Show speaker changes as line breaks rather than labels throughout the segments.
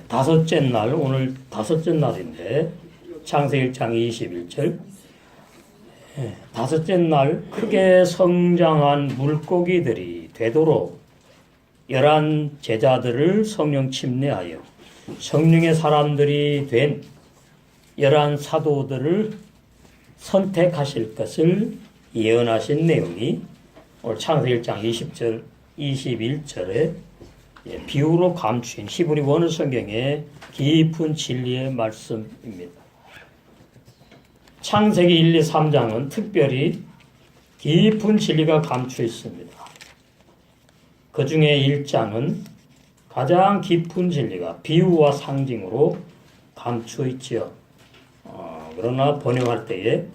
다섯째 날, 오늘 다섯째 날인데 창세기 1장 21절. 다섯째 날 크게 성장한 물고기들이 되도록 11 제자들을 성령 침례하여 성령의 사람들이 된 11 사도들을 선택하실 것을 예언하신 내용이 오늘 창세기 1장 20절, 21절에 비유로 감추인 히브리 원어 성경의 깊은 진리의 말씀입니다. 창세기 1, 2, 3장은 특별히 깊은 진리가 감추어 있습니다. 그 중에 1장은 가장 깊은 진리가 비유와 상징으로 감추어 있지요. 그러나 번역할 때에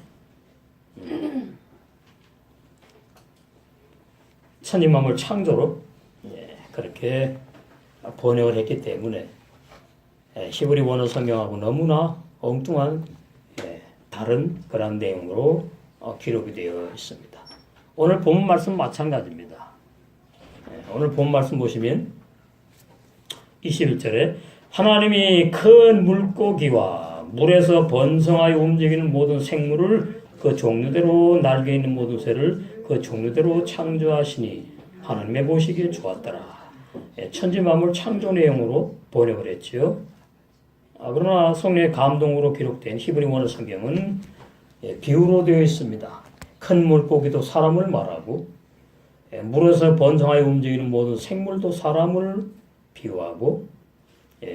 천지 만물 창조로 그렇게 번역을 했기 때문에 히브리 원어 성경하고 너무나 엉뚱한 다른 그런 내용으로 기록이 되어 있습니다. 오늘 본 말씀 마찬가지입니다. 오늘 본 말씀 보시면 21절에 하나님이 큰 물고기와 물에서 번성하여 움직이는 모든 생물을 그 종류대로 날개 있는 모든 새를 그 종류대로 창조하시니 하나님의 보시기에 좋았더라. 천지 만물 창조 내용으로 번역을 했지요. 그러나 성령의 감동으로 기록된 히브리 원어 성경은 비유로 되어 있습니다. 큰 물고기도 사람을 말하고 물에서 번성하여 움직이는 모든 생물도 사람을 비유하고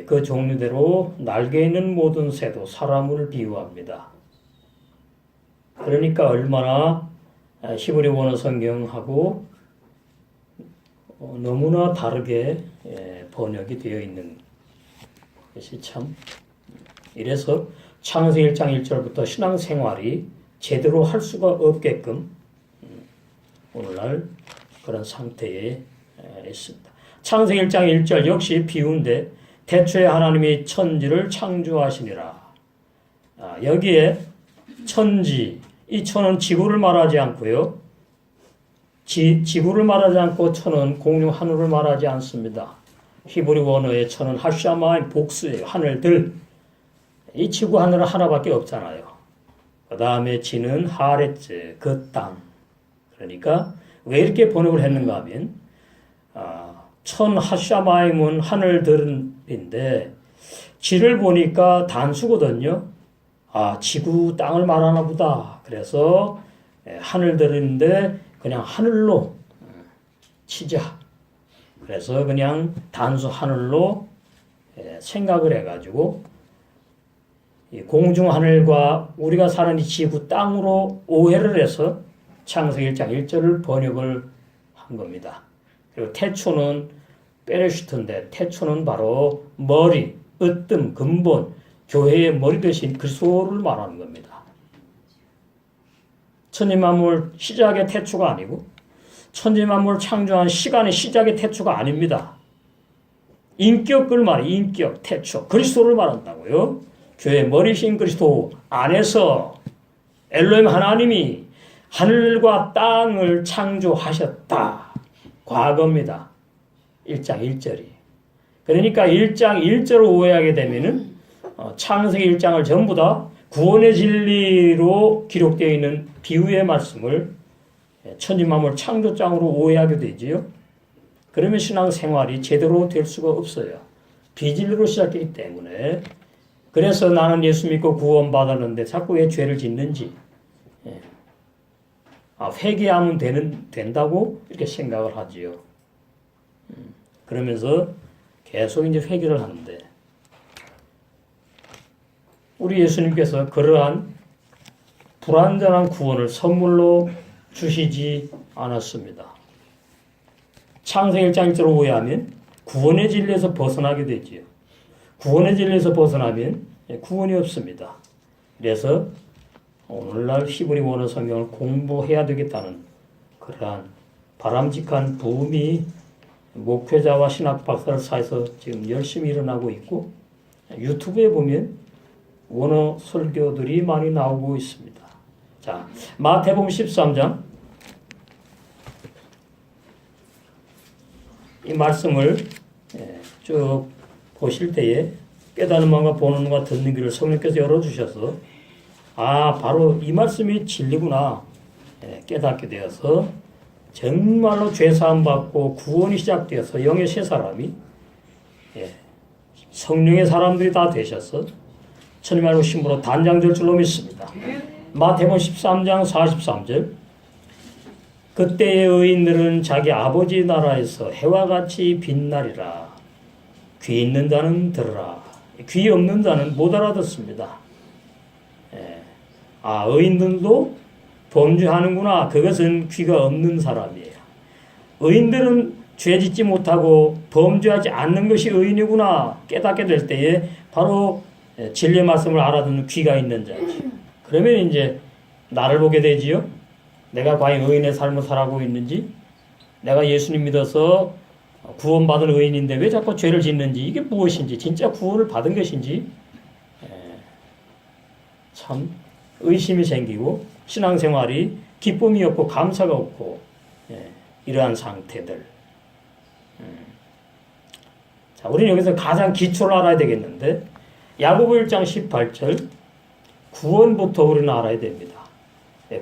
그 종류대로 날개 있는 모든 새도 사람을 비유합니다. 그러니까 얼마나 히브리 원어 성경하고 너무나 다르게 번역이 되어 있는 것이 참, 이래서 창세기 1장 1절부터 신앙생활이 제대로 할 수가 없게끔 오늘날 그런 상태에 있습니다. 창세기 1장 1절 역시 비유인데 태초에 하나님이 천지를 창조하시니라. 여기에 천지, 이 천은 지구를 말하지 않고요. 지구를 말하지 않고 천은 공중 하늘을 말하지 않습니다. 히브리 원어의 천은 하샤마의 복수예요. 하늘들. 이 지구 하늘은 하나밖에 없잖아요. 그 다음에 지는 하렛제, 그 땅. 그러니까 왜 이렇게 번역을 했는가 하면 천 하샤마임은 하늘들인데 지를 보니까 단수거든요. 지구 땅을 말하나 보다. 그래서 하늘들인데 그냥 하늘로 치자. 그래서 그냥 단수 하늘로 생각을 해가지고 공중 하늘과 우리가 사는 이 지구 땅으로 오해를 해서 창세기 1장 1절을 번역을 한 겁니다. 그리고 태초는 페레슈트인데 태초는 바로 머리, 으뜸, 근본, 교회의 머리 대신 그리스도를 말하는 겁니다. 천지만물 시작의 태초가 아니고 천지만물을 창조한 시간의 시작의 태초가 아닙니다. 인격을 말해, 인격, 태초, 그리스도를 말한다고요. 교회의 머리신 그리스도 안에서 엘로힘 하나님이 하늘과 땅을 창조하셨다. 과거입니다. 1장 1절이. 그러니까 1장 1절을 오해하게 되면은 창세기 1장을 전부 다 구원의 진리로 기록되어 있는 비유의 말씀을 천지만물 창조장으로 오해하게 되지요. 그러면 신앙생활이 제대로 될 수가 없어요. 비진리로 시작했기 때문에. 그래서 나는 예수 믿고 구원받았는데 자꾸 왜 죄를 짓는지. 회개하면 된다고 이렇게 생각을 하지요. 그러면서 계속 이제 회개를 하는데 우리 예수님께서 그러한 불완전한 구원을 선물로 주시지 않았습니다. 창세기 1장 1절을 오해하면 구원의 진리에서 벗어나게 되지요. 구원의 진리에서 벗어나면 구원이 없습니다. 그래서 오늘날 히브리 원어 성경을 공부해야 되겠다는 그러한 바람직한 부음이 목회자와 신학 박사들 사이에서 지금 열심히 일어나고 있고 유튜브에 보면 원어 설교들이 많이 나오고 있습니다. 자, 마태복음 13장 이 말씀을 쭉 보실 때에 깨닫는 마음과 보는 눈과 듣는 귀를 성령께서 열어주셔서 바로 이 말씀이 진리구나 깨닫게 되어서 정말로 죄사함 받고 구원이 시작되어서 영의 새 사람이 성령의 사람들이 다 되셔서 천님 알고 신부로 단장될 줄로 믿습니다. 마태복음 13장 43절 그때의 의인들은 자기 아버지 나라에서 해와 같이 빛나리라. 귀 있는 자는 들으라. 귀 없는 자는 못 알아듣습니다. 의인들도 범죄하는구나. 그것은 귀가 없는 사람이에요. 의인들은 죄 짓지 못하고 범죄하지 않는 것이 의인이구나 깨닫게 될 때에 바로 진리의 말씀을 알아듣는 귀가 있는 자지. 그러면 이제 나를 보게 되지요. 내가 과연 의인의 삶을 살아가고 있는지, 내가 예수님 믿어서 구원받은 의인인데 왜 자꾸 죄를 짓는지, 이게 무엇인지, 진짜 구원을 받은 것인지 참 의심이 생기고 신앙생활이 기쁨이 없고 감사가 없고 이러한 상태들. 자, 우리는 여기서 가장 기초를 알아야 되겠는데 야고보 1장 18절 구원부터 우리는 알아야 됩니다.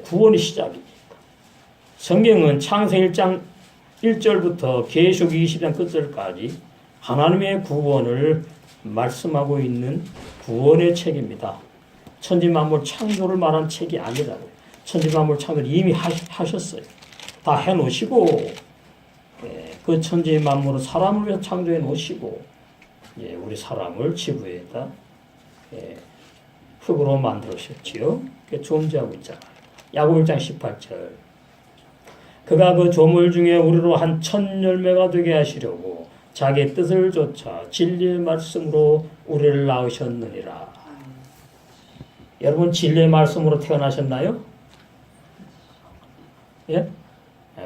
구원이 시작이니까. 성경은 창세기 1장 1절부터 계시록 20장 끝절까지 하나님의 구원을 말씀하고 있는 구원의 책입니다. 천지만물 창조를 말한 책이 아니라고요. 천지만물 창조를 이미 하셨어요. 다 해놓으시고 그 천지만물을 사람을 위해서 창조해 놓으시고 우리 사람을 지구에다 흙으로 만들으셨지요. 존재하고 있잖아요. 야고보 1장 18절 그가 그 조물 중에 우리로 한 천 열매가 되게 하시려고 자기의 뜻을 좇아 진리의 말씀으로 우리를 낳으셨느니라. 여러분 진리의 말씀으로 태어나셨나요? 예?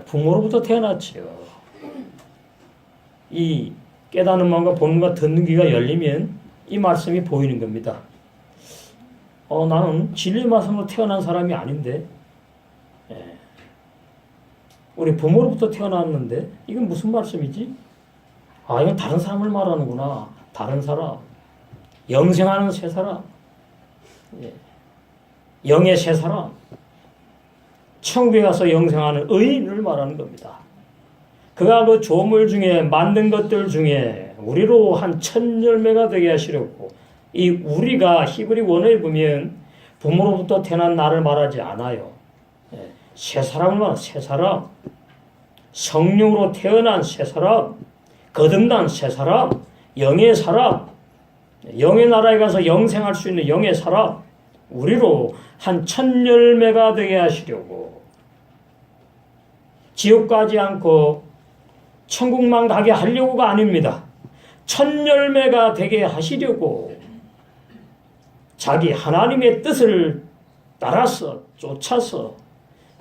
부모로부터 태어났지요. 이 깨닫는 마음과 보는 것 듣는 귀가 열리면 이 말씀이 보이는 겁니다. 나는 진리의 말씀으로 태어난 사람이 아닌데 우리 부모로부터 태어났는데 이건 무슨 말씀이지? 이건 다른 사람을 말하는구나. 다른 사람. 영생하는 새 사람. 영의 새 사람. 천국에 가서 영생하는 의인을 말하는 겁니다. 그가 그 조물 중에 만든 것들 중에 우리로 한 천 열매가 되게 하시려고. 이 우리가 히브리 원어에 보면 부모로부터 태어난 나를 말하지 않아요. 새 사람을 말하는 새 사람. 성령으로 태어난 새 사람. 거듭난 새 사람. 영의 사람. 영의 나라에 가서 영생할 수 있는 영의 사람. 우리로 한 천 열매가 되게 하시려고. 지옥 가지 않고 천국만 가게 하려고가 아닙니다. 천 열매가 되게 하시려고 자기 하나님의 뜻을 따라서 쫓아서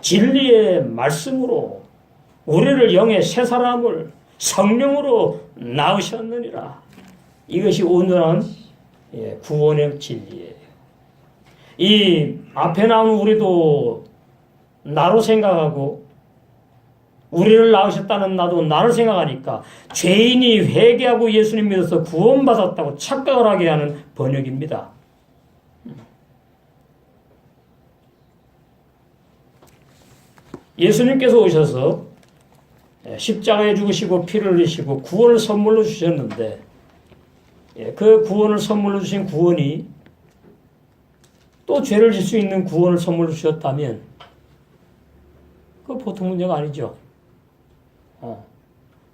진리의 말씀으로 우리를 영의 새 사람을 성령으로 낳으셨느니라. 이것이 온전한 구원의 진리예요. 이 앞에 나온 우리도 나로 생각하고 우리를 낳으셨다는 나도 나를 생각하니까 죄인이 회개하고 예수님 믿어서 구원받았다고 착각을 하게 하는 번역입니다. 예수님께서 오셔서 십자가에 죽으시고 피를 흘리시고 구원을 선물로 주셨는데 그 구원을 선물로 주신 구원이 또 죄를 질 수 있는 구원을 선물로 주셨다면 그 보통 문제가 아니죠.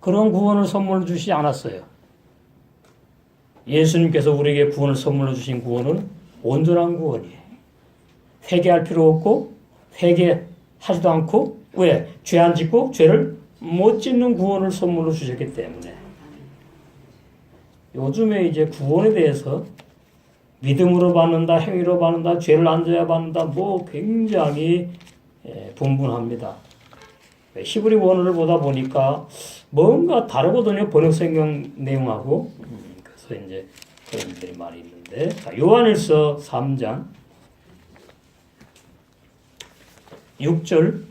그런 구원을 선물로 주시지 않았어요. 예수님께서 우리에게 구원을 선물로 주신 구원은 온전한 구원이에요. 회개할 필요 없고 회개하지도 않고 왜? 죄 안 짓고 죄를 못 짓는 구원을 선물로 주셨기 때문에 요즘에 이제 구원에 대해서 믿음으로 받는다, 행위로 받는다, 죄를 안 져야 받는다, 굉장히 분분합니다. 히브리 원어를 보다 보니까 뭔가 다르거든요. 번역성경 내용하고. 그래서 이제 그런 일들이 많이 있는데. 요한일서 3장 6절.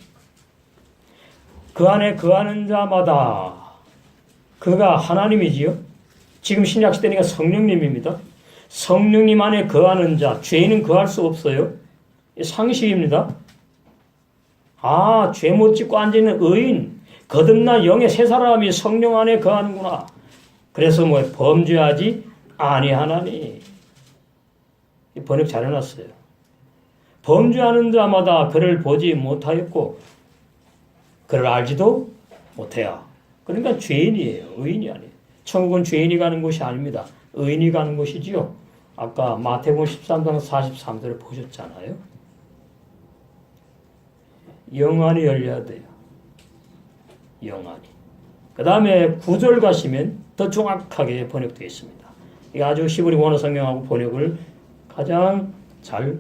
그 안에 거하는 자마다 그가 하나님이지요. 지금 신약시대니까 성령님입니다. 성령님 안에 거하는 자, 죄인은 거할 수 없어요. 상식입니다. 아, 죄 못 짓고 앉아있는 의인, 거듭난 영의 새 사람이 성령 안에 거하는구나. 그래서 뭐 범죄하지 아니하나니. 번역 잘 해놨어요. 범죄하는 자마다 그를 보지 못하였고 그를 알지도 못해요. 그러니까 죄인이에요. 의인이 아니에요. 천국은 죄인이 가는 곳이 아닙니다. 의인이 가는 곳이지요. 아까 마태복음 13장 43절을 보셨잖아요. 영안이 열려야 돼요. 영안이. 그 다음에 9절 가시면 더 정확하게 번역되어 있습니다. 이 아주 히브리 원어 성경하고 번역을 가장 잘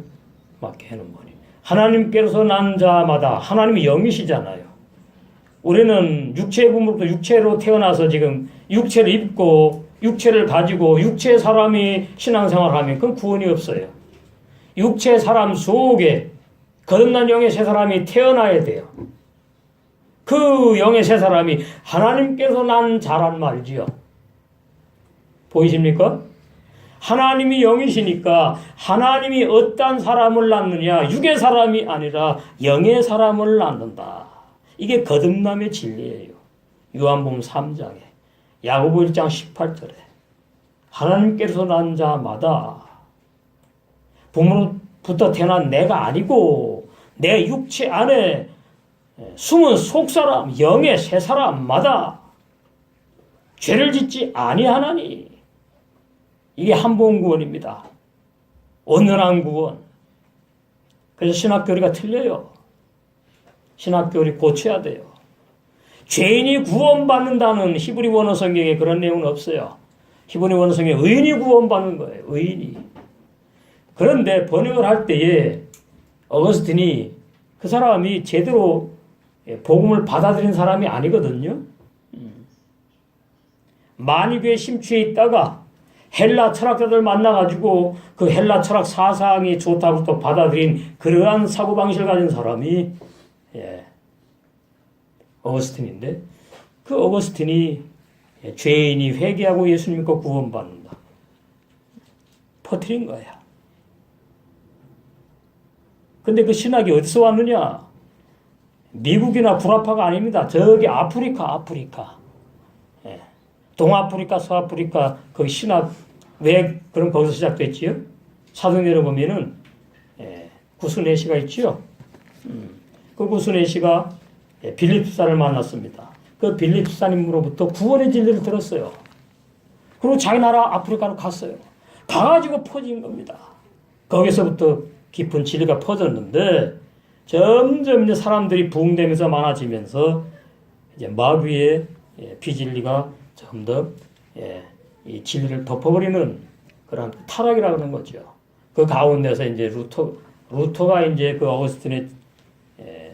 맞게 해놓은 거니. 하나님께서 난 자마다 하나님이 영이시잖아요. 우리는 육체의 부모로부터 육체로 태어나서 지금 육체를 입고 육체를 가지고 육체 사람이 신앙생활하면 그건 구원이 없어요. 육체 사람 속에 거듭난 영의 새 사람이 태어나야 돼요. 그 영의 새 사람이 하나님께서 난 자란 말이지요. 보이십니까? 하나님이 영이시니까 하나님이 어떤 사람을 낳느냐, 육의 사람이 아니라 영의 사람을 낳는다. 이게 거듭남의 진리예요. 요한복음 3장에, 야고보 1장 18절에 하나님께서 난 자마다 부모로부터 태어난 내가 아니고 내 육체 안에 숨은 속사람, 영의 새 사람마다 죄를 짓지 아니하나니. 이게 한번 구원입니다. 온전한 구원. 그래서 신학교리가 틀려요. 신학교리 고쳐야 돼요. 죄인이 구원받는다는 히브리 원어 성경에 그런 내용은 없어요. 히브리 원어 성경에 의인이 구원받는 거예요. 의인이. 그런데 번역을 할 때에 어거스틴이 그 사람이 제대로 복음을 받아들인 사람이 아니거든요. 만유교에 심취해 있다가 헬라 철학자들 만나가지고 그 헬라 철학 사상이 좋다고 또 받아들인 그러한 사고방식을 가진 사람이 어거스틴인데, 그 어거스틴이 죄인이 회개하고 예수 믿고 구원받는다 퍼뜨린 거야. 근데 그 신학이 어디서 왔느냐? 미국이나 구라파가 아닙니다. 저기 아프리카. 동아프리카, 서아프리카, 그 신학, 왜 그럼 거기서 시작됐지요? 사도행전에 보면은, 구스네시가 있지요? 그 구스네시가 빌립사를 만났습니다. 그 빌립사님으로부터 구원의 진리를 들었어요. 그리고 자기 나라 아프리카로 갔어요. 가가지고 퍼진 겁니다. 거기서부터 깊은 진리가 퍼졌는데, 점점 이제 사람들이 부흥되면서 많아지면서, 이제 마귀의 비진리가 점점 이 진리를 덮어버리는 그런 타락이라고 하는 거죠. 그 가운데서 이제 루터가 이제 그 어거스틴의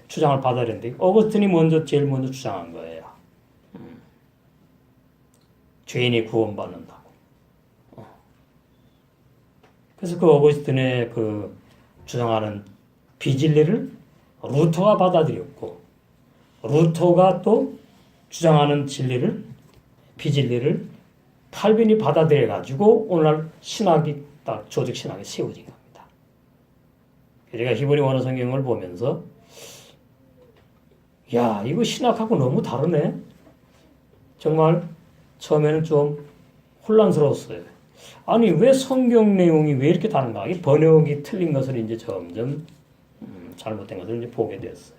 주장을 받아들였는데, 어거스틴이 제일 먼저 주장한 거예요. 죄인이 구원받는다고. 그래서 그 어거스틴의 그 주장하는 비진리를 루터가 받아들였고, 루터가 또 주장하는 비진리를 칼빈이 받아들여가지고 오늘날 신학이 딱 조직 신학이 세워진 겁니다. 제가 히브리 원어 성경을 보면서 야, 이거 신학하고 너무 다르네. 정말 처음에는 좀 혼란스러웠어요. 아니, 왜 성경 내용이 왜 이렇게 다른가? 이 번역이 틀린 것을 이제 점점 잘못된 것을 이제 보게 되었어요.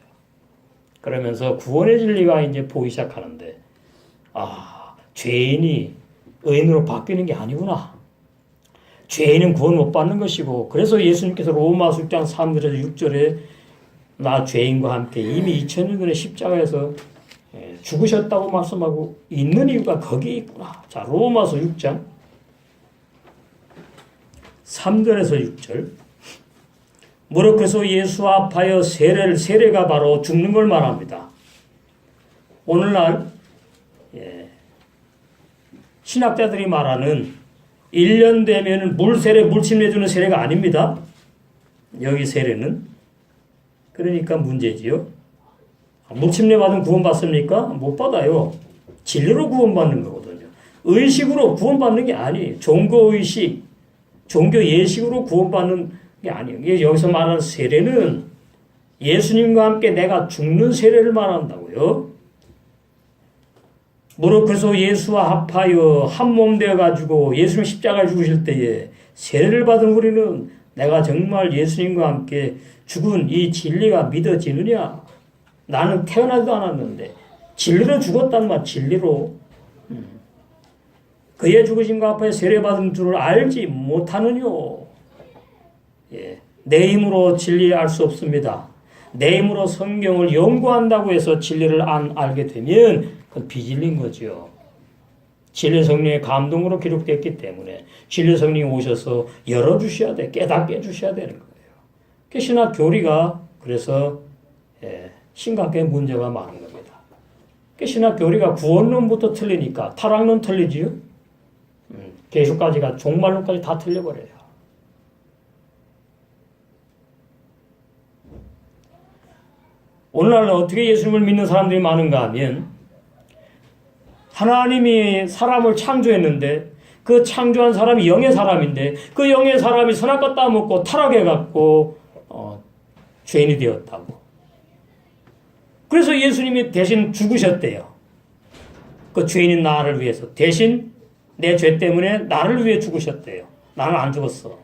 그러면서 구원의 진리가 이제 보이기 시작하는데, 죄인이 의인으로 바뀌는 게 아니구나. 죄인은 구원 못 받는 것이고, 그래서 예수님께서 로마서 6장 3절에서 6절에 나 죄인과 함께 이미 2000년 전에 십자가에서 죽으셨다고 말씀하고 있는 이유가 거기에 있구나. 자, 로마서 6장 3절에서 6절. 무릇 그래서 예수 앞하여 세례가 바로 죽는 걸 말합니다. 오늘날 신학자들이 말하는 1년 되면 물침 내주는 세례가 아닙니다. 여기 세례는. 그러니까 문제지요. 물침내 받으면 구원받습니까? 못 받아요. 진리로 구원받는 거거든요. 의식으로 구원받는 게 아니에요. 종교의식, 종교 예식으로 구원받는 게 아니에요. 이게 여기서 말하는 세례는 예수님과 함께 내가 죽는 세례를 말한다고요. 무릇 그래서 예수와 합하여 한 몸 되어가지고 예수님 십자가에 죽으실 때에 세례를 받은 우리는 내가 정말 예수님과 함께 죽은 이 진리가 믿어지느냐? 나는 태어나지도 않았는데 진리로 죽었단 말, 진리로. 그의 죽으심과 합하여 세례받은 줄을 알지 못하느뇨. 예, 내 힘으로 진리를 알 수 없습니다. 내 힘으로 성경을 연구한다고 해서 진리를 안 알게 되면 그건 비진리인 거죠. 진리 성령의 감동으로 기록됐기 때문에 진리 성령이 오셔서 열어주셔야 돼. 깨닫게 해주셔야 되는 거예요. 그 신학 교리가 그래서 심각하게 문제가 많은 겁니다. 그 신학 교리가 구원론부터 틀리니까 타락론 틀리지요. 계수까지가 종말론까지 다 틀려버려요. 오늘날 어떻게 예수님을 믿는 사람들이 많은가 하면 하나님이 사람을 창조했는데 그 창조한 사람이 영의 사람인데 그 영의 사람이 선악과 따먹고 타락해갖고 죄인이 되었다고. 그래서 예수님이 대신 죽으셨대요. 그 죄인인 나를 위해서 대신 내 죄 때문에 나를 위해 죽으셨대요. 나는 안 죽었어.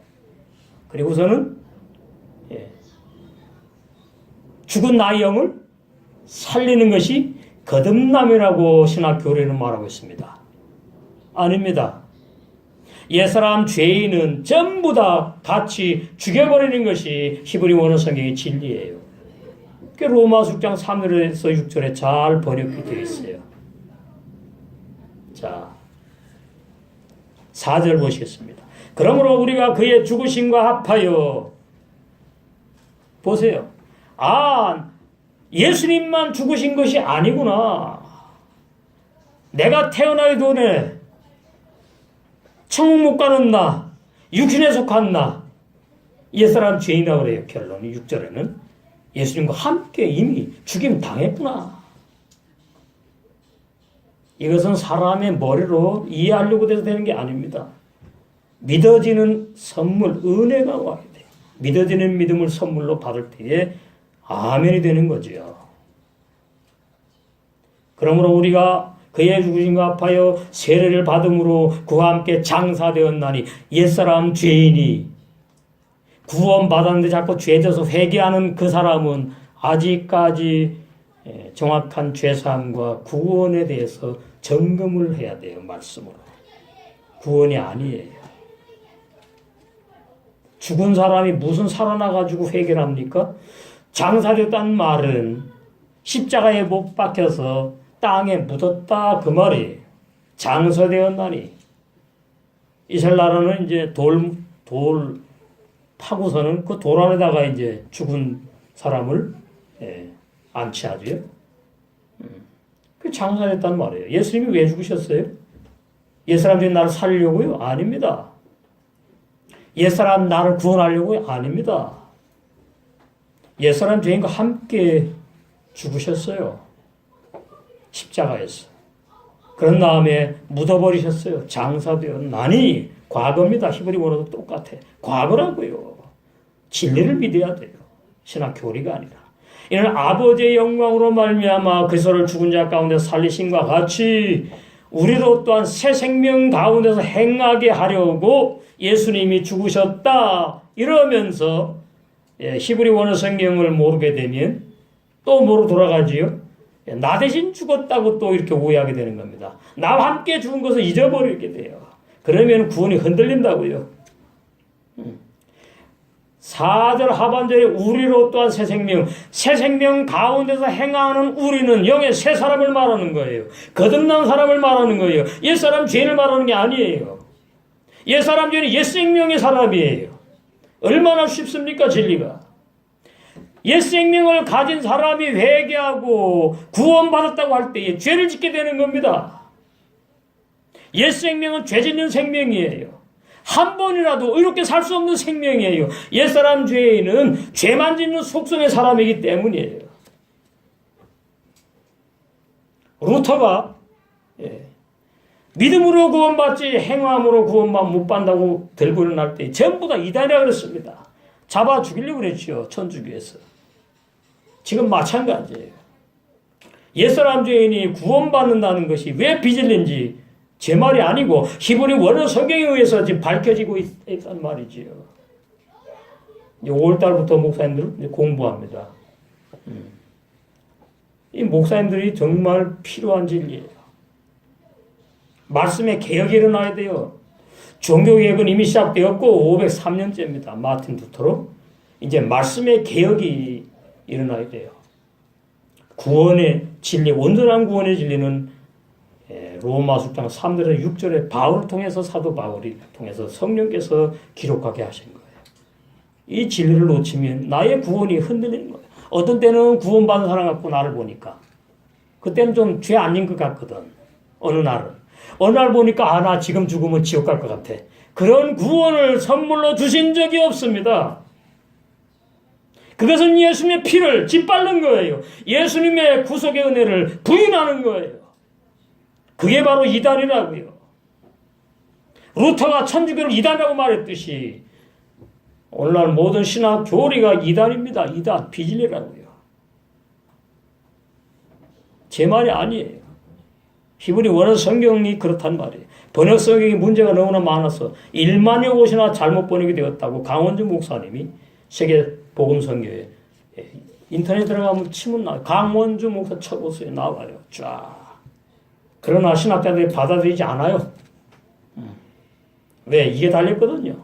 그리고서는 죽은 나의 영을 살리는 것이 거듭남이라고 신학 교리는 말하고 있습니다. 아닙니다. 옛사람 죄인은 전부 다 같이 죽여버리는 것이 히브리 원어 성경의 진리예요. 그게 로마서 6장 3절에서 6절에 잘 번역이 되어 있어요. 자, 4절 보시겠습니다. 그러므로 우리가 그의 죽으심과 합하여 보세요. 예수님만 죽으신 것이 아니구나. 내가 태어나기 전에 천국 못 가는 나, 육신에 속한 나, 옛사람 죄인이라고 그래요. 결론이 6절에는 예수님과 함께 이미 죽임 당했구나. 이것은 사람의 머리로 이해하려고 돼서 되는 게 아닙니다. 믿어지는 선물, 은혜가 와야 돼요. 믿어지는 믿음을 선물로 받을 때에 아멘이 되는 거죠. 그러므로 우리가 그의 죽으심과 합하여 세례를 받음으로 그와 함께 장사되었나니 옛사람 죄인이 구원받았는데 자꾸 죄져서 회개하는 그 사람은 아직까지 정확한 죄사함과 구원에 대해서 점검을 해야 돼요. 말씀으로. 구원이 아니에요. 죽은 사람이 무슨 살아나가지고 회개를 합니까? 장사되었다는 말은 십자가에 못 박혀서 땅에 묻었다 그 말이에요. 장사되었나니. 이스라엘은 이제 돌 파고서는 그 돌 안에다가 이제 죽은 사람을 안치하죠. 그 장사됐다는 말이에요. 예수님이 왜 죽으셨어요? 옛사람 중에 나를 살리려고요? 아닙니다. 옛사람 나를 구원하려고요? 아닙니다. 옛사람 죄인과 함께 죽으셨어요. 십자가에서. 그런 다음에 묻어버리셨어요. 장사되었나니. 과거입니다. 히브리 원어도 똑같아. 과거라고요. 진리를 믿어야 돼요. 신학 교리가 아니라. 이는 아버지의 영광으로 말미암아 그리스도를 죽은 자 가운데 살리심과 같이 우리도 또한 새 생명 가운데서 행하게 하려고 예수님이 죽으셨다. 이러면서 히브리 원어 성경을 모르게 되면 또 뭐로 돌아가지요? 나 대신 죽었다고 또 이렇게 오해하게 되는 겁니다. 나와 함께 죽은 것을 잊어버리게 돼요. 그러면 구원이 흔들린다고요. 4절 하반절에 우리로 또한 새 생명 가운데서 행하는 우리는 영의 새 사람을 말하는 거예요. 거듭난 사람을 말하는 거예요. 옛사람 죄인을 말하는 게 아니에요. 옛사람 죄인은 옛생명의 사람이에요. 얼마나 쉽습니까, 진리가? 옛생명을 가진 사람이 회개하고 구원받았다고 할 때에 죄를 짓게 되는 겁니다. 옛생명은 죄 짓는 생명이에요. 한 번이라도 의롭게 살 수 없는 생명이에요. 옛사람 죄인은 죄만 짓는 속성의 사람이기 때문이에요. 루터가 믿음으로 구원받지 행함으로 구원만 못 받는다고 들고 일어날 때 전부 다 이단이라 그랬습니다. 잡아 죽이려고 그랬죠. 천주교에서. 지금 마찬가지예요. 옛사람 죄인이 구원받는다는 것이 왜 빚을낸지 제 말이 아니고 히브리 원어 성경에 의해서 지금 밝혀지고 있단 말이지요. 5월달부터 목사님들 공부합니다. 이 목사님들이 정말 필요한 진리예요. 말씀의 개혁이 일어나야 돼요. 종교개혁은 이미 시작되었고 503년째입니다. 마틴 루터로. 이제 말씀의 개혁이 일어나야 돼요. 구원의 진리, 온전한 구원의 진리는 로마서 3절에 6절에 바울을 통해서 사도 바울이 통해서 성령께서 기록하게 하신 거예요. 이 진리를 놓치면 나의 구원이 흔들리는 거예요. 어떤 때는 구원받은 사람 갖고 나를 보니까 그때는 좀 죄 아닌 것 같거든. 어느 날 보니까 나 지금 죽으면 지옥 갈 것 같아. 그런 구원을 선물로 주신 적이 없습니다. 그것은 예수님의 피를 짓밟는 거예요. 예수님의 구속의 은혜를 부인하는 거예요. 그게 바로 이단이라고요. 루터가 천주교를 이단이라고 말했듯이 오늘날 모든 신학 교리가 이단입니다. 이단, 비진리라고요. 제 말이 아니에요. 히브리 원어 성경이 그렇단 말이에요. 번역 성경이 문제가 너무나 많아서 1만여 곳이나 잘못 번역이 되었다고 강원주 목사님이 세계 복음 선교에 인터넷 들어가면 치면 나와요. 강원주 목사 쳐보세요. 나와요. 쫙. 그러나 신학자들이 받아들이지 않아요. 왜? 이게 달렸거든요.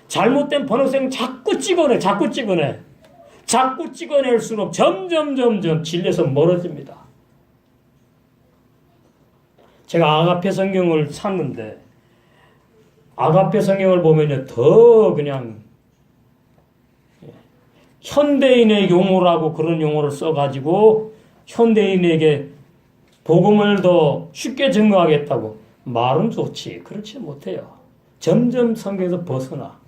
잘못된 번역성 자꾸 찍어내. 자꾸 찍어낼수록 점점 진리에서 멀어집니다. 제가 아가페 성경을 샀는데 아가페 성경을 보면요 더 그냥 현대인의 용어라고 그런 용어를 써가지고 현대인에게 복음을 더 쉽게 증거하겠다고 말은 좋지 그렇지 못해요. 점점 성경에서 벗어나.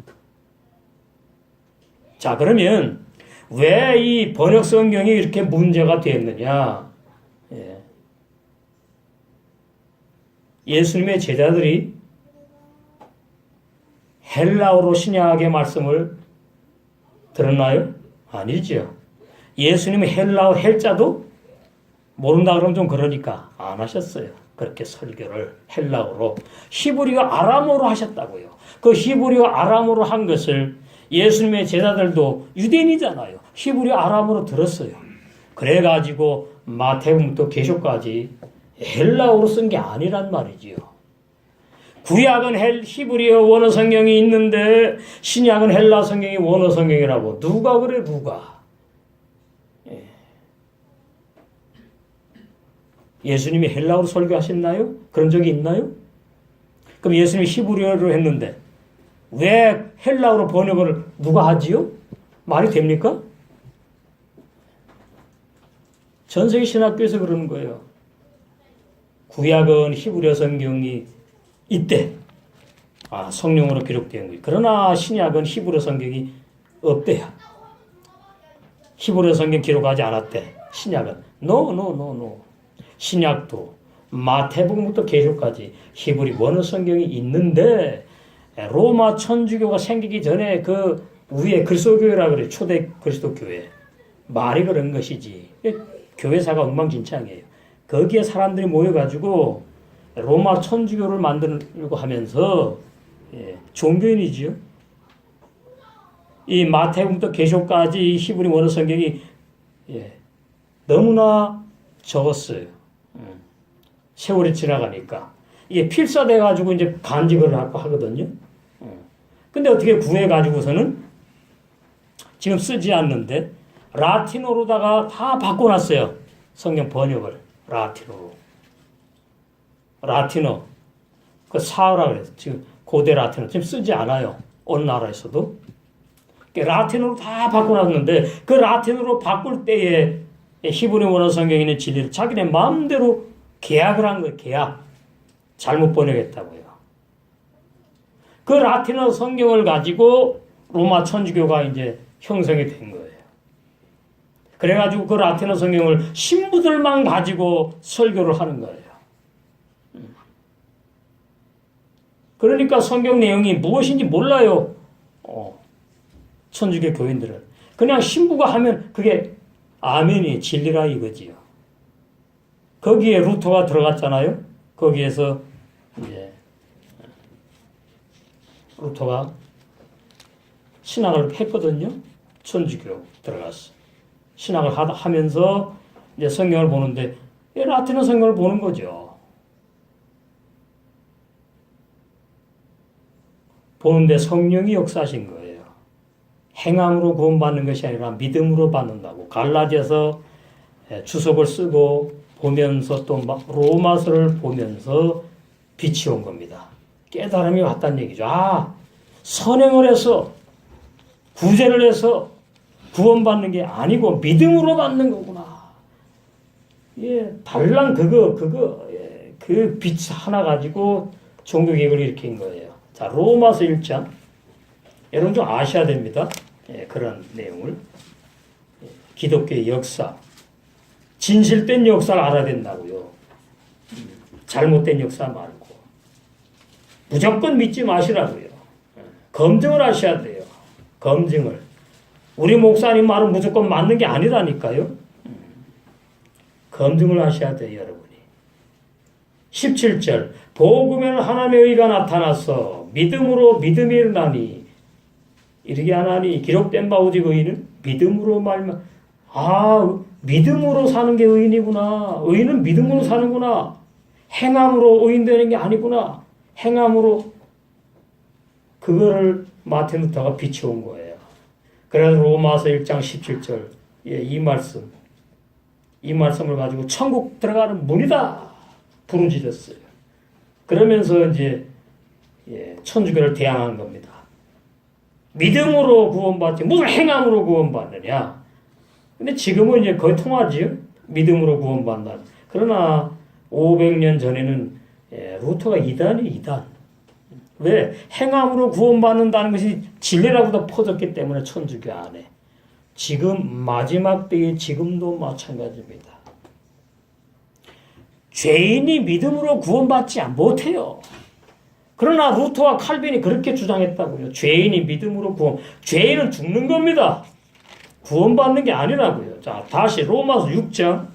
자 그러면 왜 이 번역 성경이 이렇게 문제가 됐느냐? 예수님의 제자들이 헬라어로 신약의 말씀을 들었나요? 아니죠. 예수님의 헬라어 헬자도 모른다 그러면 좀 그러니까 안 하셨어요. 그렇게 설교를 헬라어로. 히브리어 아람어로 하셨다고요. 그 히브리어 아람어로 한 것을 예수님의 제자들도 유대인이잖아요. 히브리어 아람어로 들었어요. 그래가지고 마태복음부터 계시록까지 헬라어로 쓴 게 아니란 말이지요. 구약은 히브리어 원어 성경이 있는데 신약은 헬라 성경이 원어 성경이라고 누가 그래 누가. 예수님이 헬라어로 설교하셨나요? 그런 적이 있나요? 그럼 예수님이 히브리어로 했는데 왜 헬라어로 번역을 누가 하지요? 말이 됩니까? 전 세계 신학교에서 그러는 거예요. 구약은 히브리어 성경이 있대. 성령으로 기록된 거예요. 그러나 신약은 히브리어 성경이 없대요. 히브리어 성경 기록하지 않았대. 신약은. No. 신약도 마태복음부터 계시록까지 히브리 원어 성경이 있는데 로마 천주교가 생기기 전에 그 위에 그리스도교회라 그래. 초대 그리스도교회. 말이 그런 것이지. 교회사가 엉망진창이에요. 거기에 사람들이 모여가지고 로마 천주교를 만들려고 하면서 종교인이지요. 이 마태복음부터 계시록까지 히브리 원어 성경이 너무나 적었어요. 세월이 지나가니까 이게 필사돼가지고 이제 간직을 하거든요. 근데 어떻게 구해가지고서는 지금 쓰지 않는데 라틴어로다가 다 바꿔놨어요. 성경 번역을 라틴어 그 사어라 그래서 지금 고대 라틴어 지금 쓰지 않아요. 어느 나라에서도 라틴어로 다 바꿔놨는데 그 라틴어로 바꿀 때에 히브리 원어 성경에 있는 진리를 자기네 마음대로 계약을 한 거예요. 계약. 잘못 번역했다고요. 그 라틴어 성경을 가지고 로마 천주교가 이제 형성이 된 거예요. 그래가지고 그 라틴어 성경을 신부들만 가지고 설교를 하는 거예요. 그러니까 성경 내용이 무엇인지 몰라요. 천주교 교인들은. 그냥 신부가 하면 그게 아멘이 진리라 이거지요. 거기에 루터가 들어갔잖아요. 거기에서 이제 루터가 신학을 했거든요. 천주교 들어갔어. 신학을 하면서 이제 성경을 보는데 라틴어 성경을 보는 거죠. 보는데 성령이 역사하신 거예요. 행함으로 구원받는 것이 아니라 믿음으로 받는다고. 갈라디아서 주석을 쓰고 보면서 또 로마서를 보면서 빛이 온 겁니다. 깨달음이 왔다는 얘기죠. 선행을 해서 구제를 해서 구원받는 게 아니고 믿음으로 받는 거구나. 달랑 그 빛 하나 가지고 종교개혁을 일으킨 거예요. 자, 로마서 1장. 여러분 좀 아셔야 됩니다. 그런 내용을. 기독교의 역사. 진실된 역사를 알아야 된다고요. 잘못된 역사 말고. 무조건 믿지 마시라고요. 검증을 하셔야 돼요. 검증을. 우리 목사님 말은 무조건 맞는 게 아니라니까요. 검증을 하셔야 돼요, 여러분이. 17절. 복음에는 하나님의 의가 나타나서 믿음으로 믿음이 일어나니 이르게 하나니 기록된 바 오직 의인은 믿음으로 말면 믿음으로 사는 게 의인이구나. 의인은 믿음으로 사는구나. 행함으로 의인 되는 게 아니구나. 행함으로 그거를 마틴 루터가 비춰온 거예요. 그래서 로마서 1장 17절 이 말씀을 가지고 천국 들어가는 문이다 부르짖었어요. 그러면서 이제 천주교를 대항한 겁니다. 믿음으로 구원받지 무슨 행함으로 구원받느냐. 근데 지금은 이제 거의 통하지요. 믿음으로 구원받는다. 그러나 500년 전에는 루터가 이단. 왜? 행함으로 구원받는다는 것이 진리라고도 퍼졌기 때문에 천주교 안에. 지금 마지막 때에 지금도 마찬가지입니다. 죄인이 믿음으로 구원받지 못해요. 그러나 루터와 칼빈이 그렇게 주장했다고요. 죄인이 믿음으로 죄인은 죽는 겁니다. 구원받는 게 아니라고요. 자, 다시 로마서 6장.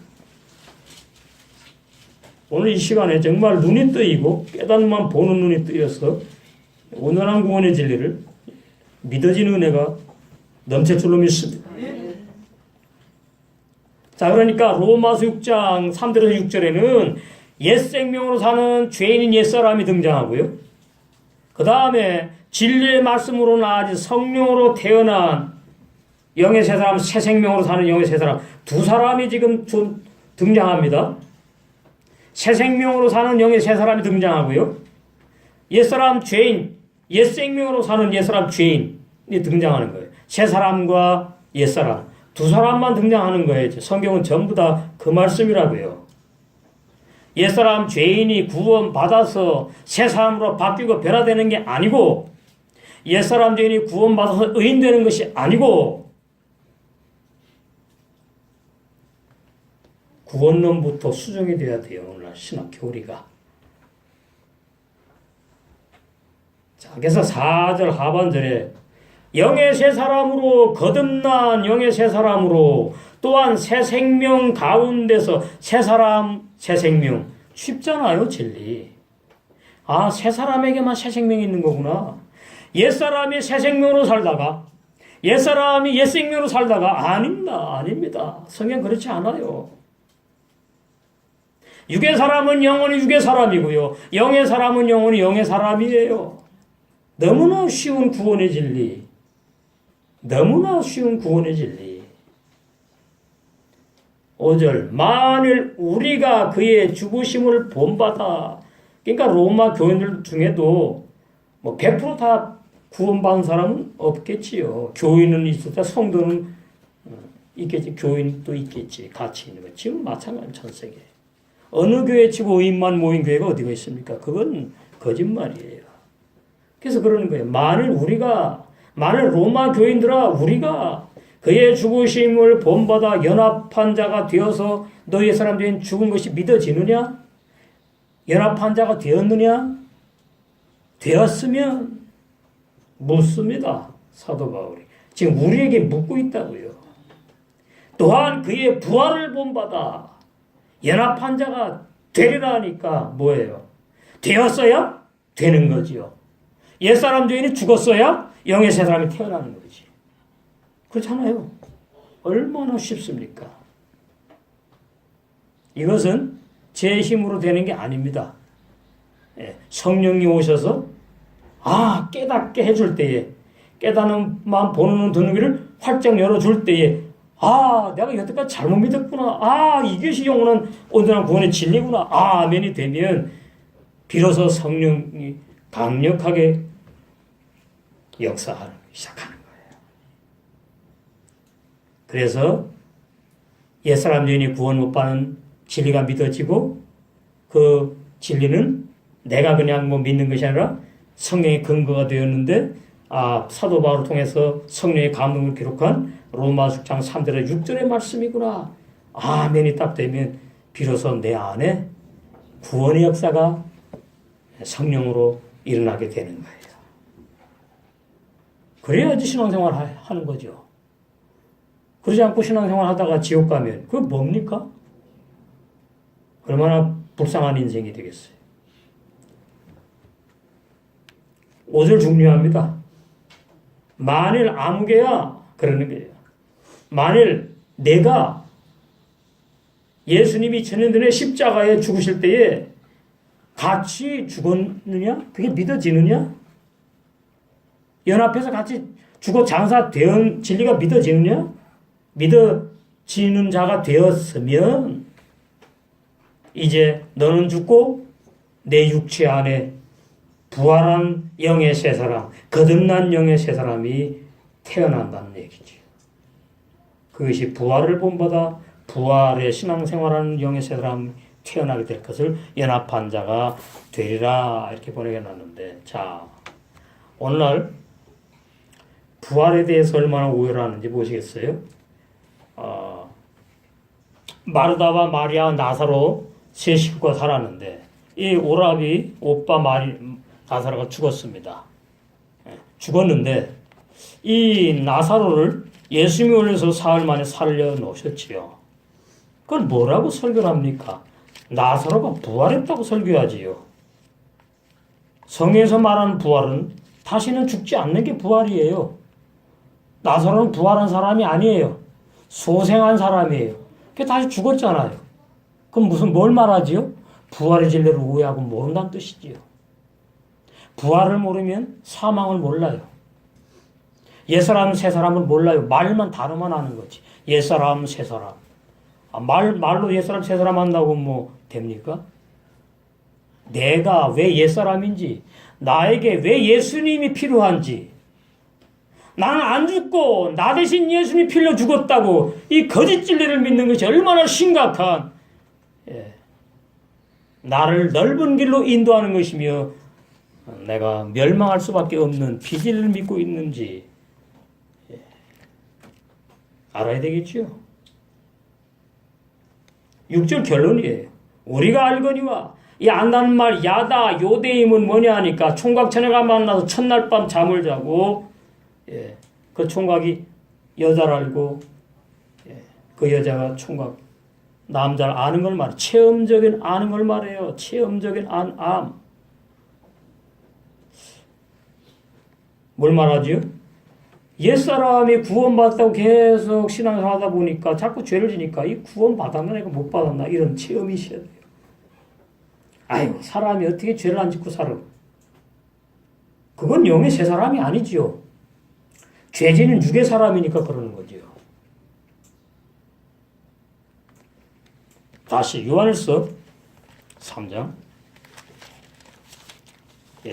오늘 이 시간에 정말 눈이 뜨이고 깨닫만 보는 눈이 뜨여서 온전한 구원의 진리를 믿어지는 은혜가 넘칠 줄로 믿습니다. 자, 그러니까 로마서 6장 3절에서 6절에는 옛 생명으로 사는 죄인인 옛사람이 등장하고요. 그 다음에 진리의 말씀으로 나아지 성령으로 태어난 영의 새 사람, 새 생명으로 사는 영의 새 사람, 두 사람이 지금 등장합니다. 새 생명으로 사는 영의 새 사람이 등장하고요. 옛사람 죄인, 옛 생명으로 사는 옛사람 죄인이 등장하는 거예요. 새 사람과 옛사람, 두 사람만 등장하는 거예요. 성경은 전부 다 그 말씀이라고요. 옛사람 죄인이 구원받아서 새 사람으로 바뀌고 변화되는 게 아니고, 옛사람 죄인이 구원받아서 의인되는 것이 아니고, 구원론부터 수정이 돼야 돼요. 오늘 신학 교리가. 자, 그래서 4절 하반절에 영의 새 사람으로 거듭난 영의 새 사람으로 또한 새 생명 가운데서 새 사람 새 생명. 쉽잖아요, 진리. 새 사람에게만 새 생명이 있는 거구나. 옛사람이 새 생명으로 살다가 옛사람이 옛 생명으로 살다가 아닙니다. 성경 그렇지 않아요. 육의 사람은 영원히 육의 사람이고요. 영의 사람은 영원히 영의 사람이에요. 너무나 쉬운 구원의 진리. 너무나 쉬운 구원의 진리. 5절 만일 우리가 그의 죽으심을 본받아. 그러니까 로마 교인들 중에도 100% 다 구원받은 사람은 없겠지요. 교인은 있었다. 성도는 있겠지. 교인도 있겠지. 같이 있는 거. 지금 마찬가지 전세계. 어느 교회 치고 의인만 모인 교회가 어디가 있습니까? 그건 거짓말이에요. 그래서 그러는 거예요. 만일 로마 교인들아, 우리가 그의 죽으심을 본받아 연합한 자가 되어서 너희 사람들이 죽은 것이 믿어지느냐? 연합한 자가 되었느냐? 되었으면 묻습니다. 사도 바울이. 지금 우리에게 묻고 있다고요. 또한 그의 부활을 본받아 연합한 자가 되리라 하니까 뭐예요? 되었어야 되는 거지요. 옛사람 죄인이 죽었어야 영의 새 사람이 태어나는 거지. 그렇잖아요. 얼마나 쉽습니까? 이것은 제 힘으로 되는 게 아닙니다. 성령이 오셔서 깨닫게 해줄 때에, 깨닫는 마음 보는 눈 듣는 귀를 활짝 열어줄 때에 내가 여태까지 잘못 믿었구나. 이것이 영원한 온전한 구원의 진리구나. 아멘이 되면 비로소 성령이 강력하게 역사하기 시작하는 거예요. 그래서 옛사람 죄인이 구원 못 받는 진리가 믿어지고 그 진리는 내가 그냥 믿는 것이 아니라 성령의 근거가 되었는데 사도 바울을 통해서 성령의 감동을 기록한 로마서 6장 3절에 6절의 말씀이구나. 아멘이 딱 되면 비로소 내 안에 구원의 역사가 성령으로 일어나게 되는 거예요. 그래야지 신앙생활 하는 거죠. 그러지 않고 신앙생활 하다가 지옥 가면 그거 뭡니까? 얼마나 불쌍한 인생이 되겠어요. 5절 중요합니다. 만일 아무개야 그러는 거예요. 만일 내가 예수님이 천년전에 십자가에 죽으실 때에 같이 죽었느냐? 그게 믿어지느냐? 연합해서 같이 죽어 장사된 진리가 믿어지느냐? 믿어지는 자가 되었으면 이제 너는 죽고 내 육체 안에 부활한 영의 새 사람, 거듭난 영의 새 사람이 태어난다는 얘기죠. 그것이 부활을 본받아 부활의 신앙생활하는 영의 새 사람이 태어나게 될 것을 연합한 자가 되리라 이렇게 번역해놨는데, 자, 오늘날 부활에 대해서 얼마나 오해를 하는지 보시겠어요? 마르다와 마리아, 나사로 세 식구가 살았는데 이 오라비 오빠 나사로가 죽었습니다. 죽었는데 이 나사로를 예수님이 올려서 사흘 만에 살려 놓으셨지요. 그걸 뭐라고 설교를 합니까? 나사로가 부활했다고 설교하지요. 성경에서 말하는 부활은 다시는 죽지 않는 게 부활이에요. 나사로는 부활한 사람이 아니에요. 소생한 사람이에요. 그게 다시 죽었잖아요. 그럼 뭘 말하지요? 부활의 진리를 오해하고 모른다는 뜻이지요. 부활을 모르면 사망을 몰라요. 옛사람, 새사람을 몰라요. 말만 단어만 아는 거지. 옛사람, 새사람. 말로 옛사람, 새사람 한다고 됩니까? 내가 왜 옛사람인지, 나에게 왜 예수님이 필요한지, 나는 안 죽고 나 대신 예수님이 필요 죽었다고 이 거짓 진리를 믿는 것이 얼마나 심각한 나를 넓은 길로 인도하는 것이며 내가 멸망할 수밖에 없는 비진리를 믿고 있는지 알아야 되겠지요. 6절 결론이에요. 우리가 알거니와 이 안다는 말 야다 요대임은 뭐냐 하니까 총각 처녀가 만나서 첫날 밤 잠을 자고 그 총각이 여자를 알고 그 여자가 총각 남자를 아는 걸 말해요. 체험적인 아는 걸 말해요. 체험적인 암. 뭘 말하지요? 옛사람이 구원받았다고 계속 신앙을 하다 보니까 자꾸 죄를 지니까 이 구원받았나 내가 못 받았나 이런 체험이 있어야 돼요. 아이고 사람이 어떻게 죄를 안 짓고 살아? 그건 영의 새 사람이 아니지요. 죄지는 육의 사람이니까 그러는 거지요. 다시 요한일서 3장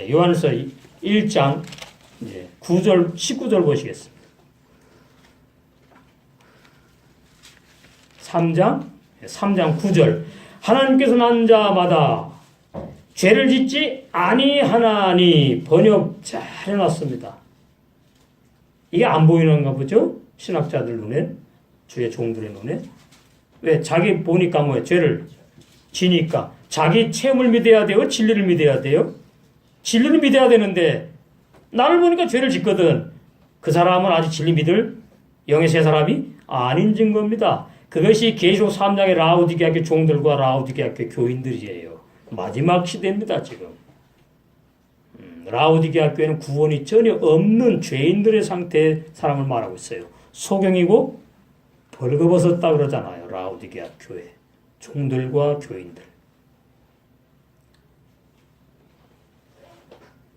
요한일서 1장 9절 19절 보시겠습니다. 3장 9절 하나님께서 난 자마다 죄를 짓지 아니하나니 번역 잘 해놨습니다. 이게 안 보이는가 보죠? 신학자들 눈에, 주의 종들의 눈에. 왜? 자기 보니까 죄를 지니까. 자기 체험을 믿어야 돼요? 진리를 믿어야 돼요? 진리를 믿어야 되는데 나를 보니까 죄를 짓거든. 그 사람은 아직 진리 믿을 영의 새 사람이 아닌 증거입니다. 그것이 계시록 3장의 라오디게아 교회 종들과 라오디게아 교회 교인들이에요. 마지막 시대입니다, 지금. 라오디게아 교회는 구원이 전혀 없는 죄인들의 상태의 사람을 말하고 있어요. 소경이고 벌거벗었다 그러잖아요. 라오디게아 교회 종들과 교인들.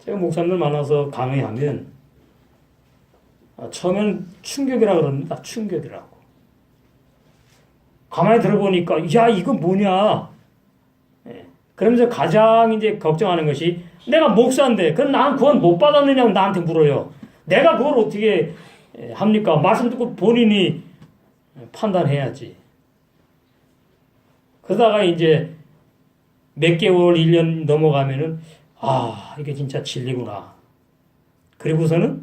제가 목사님들 만나서 강의하면 처음엔 충격이라고 그럽니다. 충격이라고. 가만히 들어보니까 야 이거 뭐냐. 그러면서 가장 이제 걱정하는 것이 내가 목사인데 그럼 난 구원 못 받았느냐고 나한테 물어요. 내가 그걸 어떻게 합니까? 말씀 듣고 본인이 판단해야지. 그러다가 이제 몇 개월, 1년 넘어가면은 이게 진짜 진리구나. 그리고서는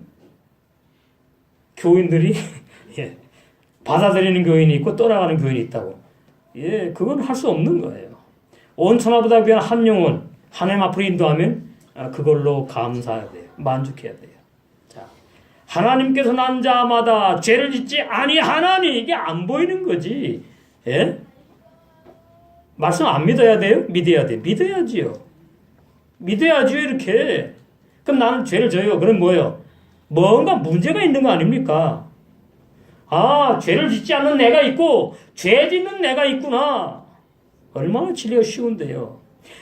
교인들이 받아들이는 교인이 있고 떠나가는 교인이 있다고. 그건 할 수 없는 거예요. 온 천하보다 귀한 한 영혼 하나님 앞으로 인도하면 그걸로 감사해야 돼요. 만족해야 돼요. 자, 하나님께서 난 자마다 죄를 짓지 아니하나니 이게 안 보이는 거지. 말씀 안 믿어야 돼요? 믿어야 돼. 믿어야지요. 믿어야지요 이렇게. 그럼 나는 죄를 져요. 그럼 뭐예요? 뭔가 문제가 있는 거 아닙니까? 죄를 짓지 않는 내가 있고 죄 짓는 내가 있구나. 얼마나 진리가 쉬운데요.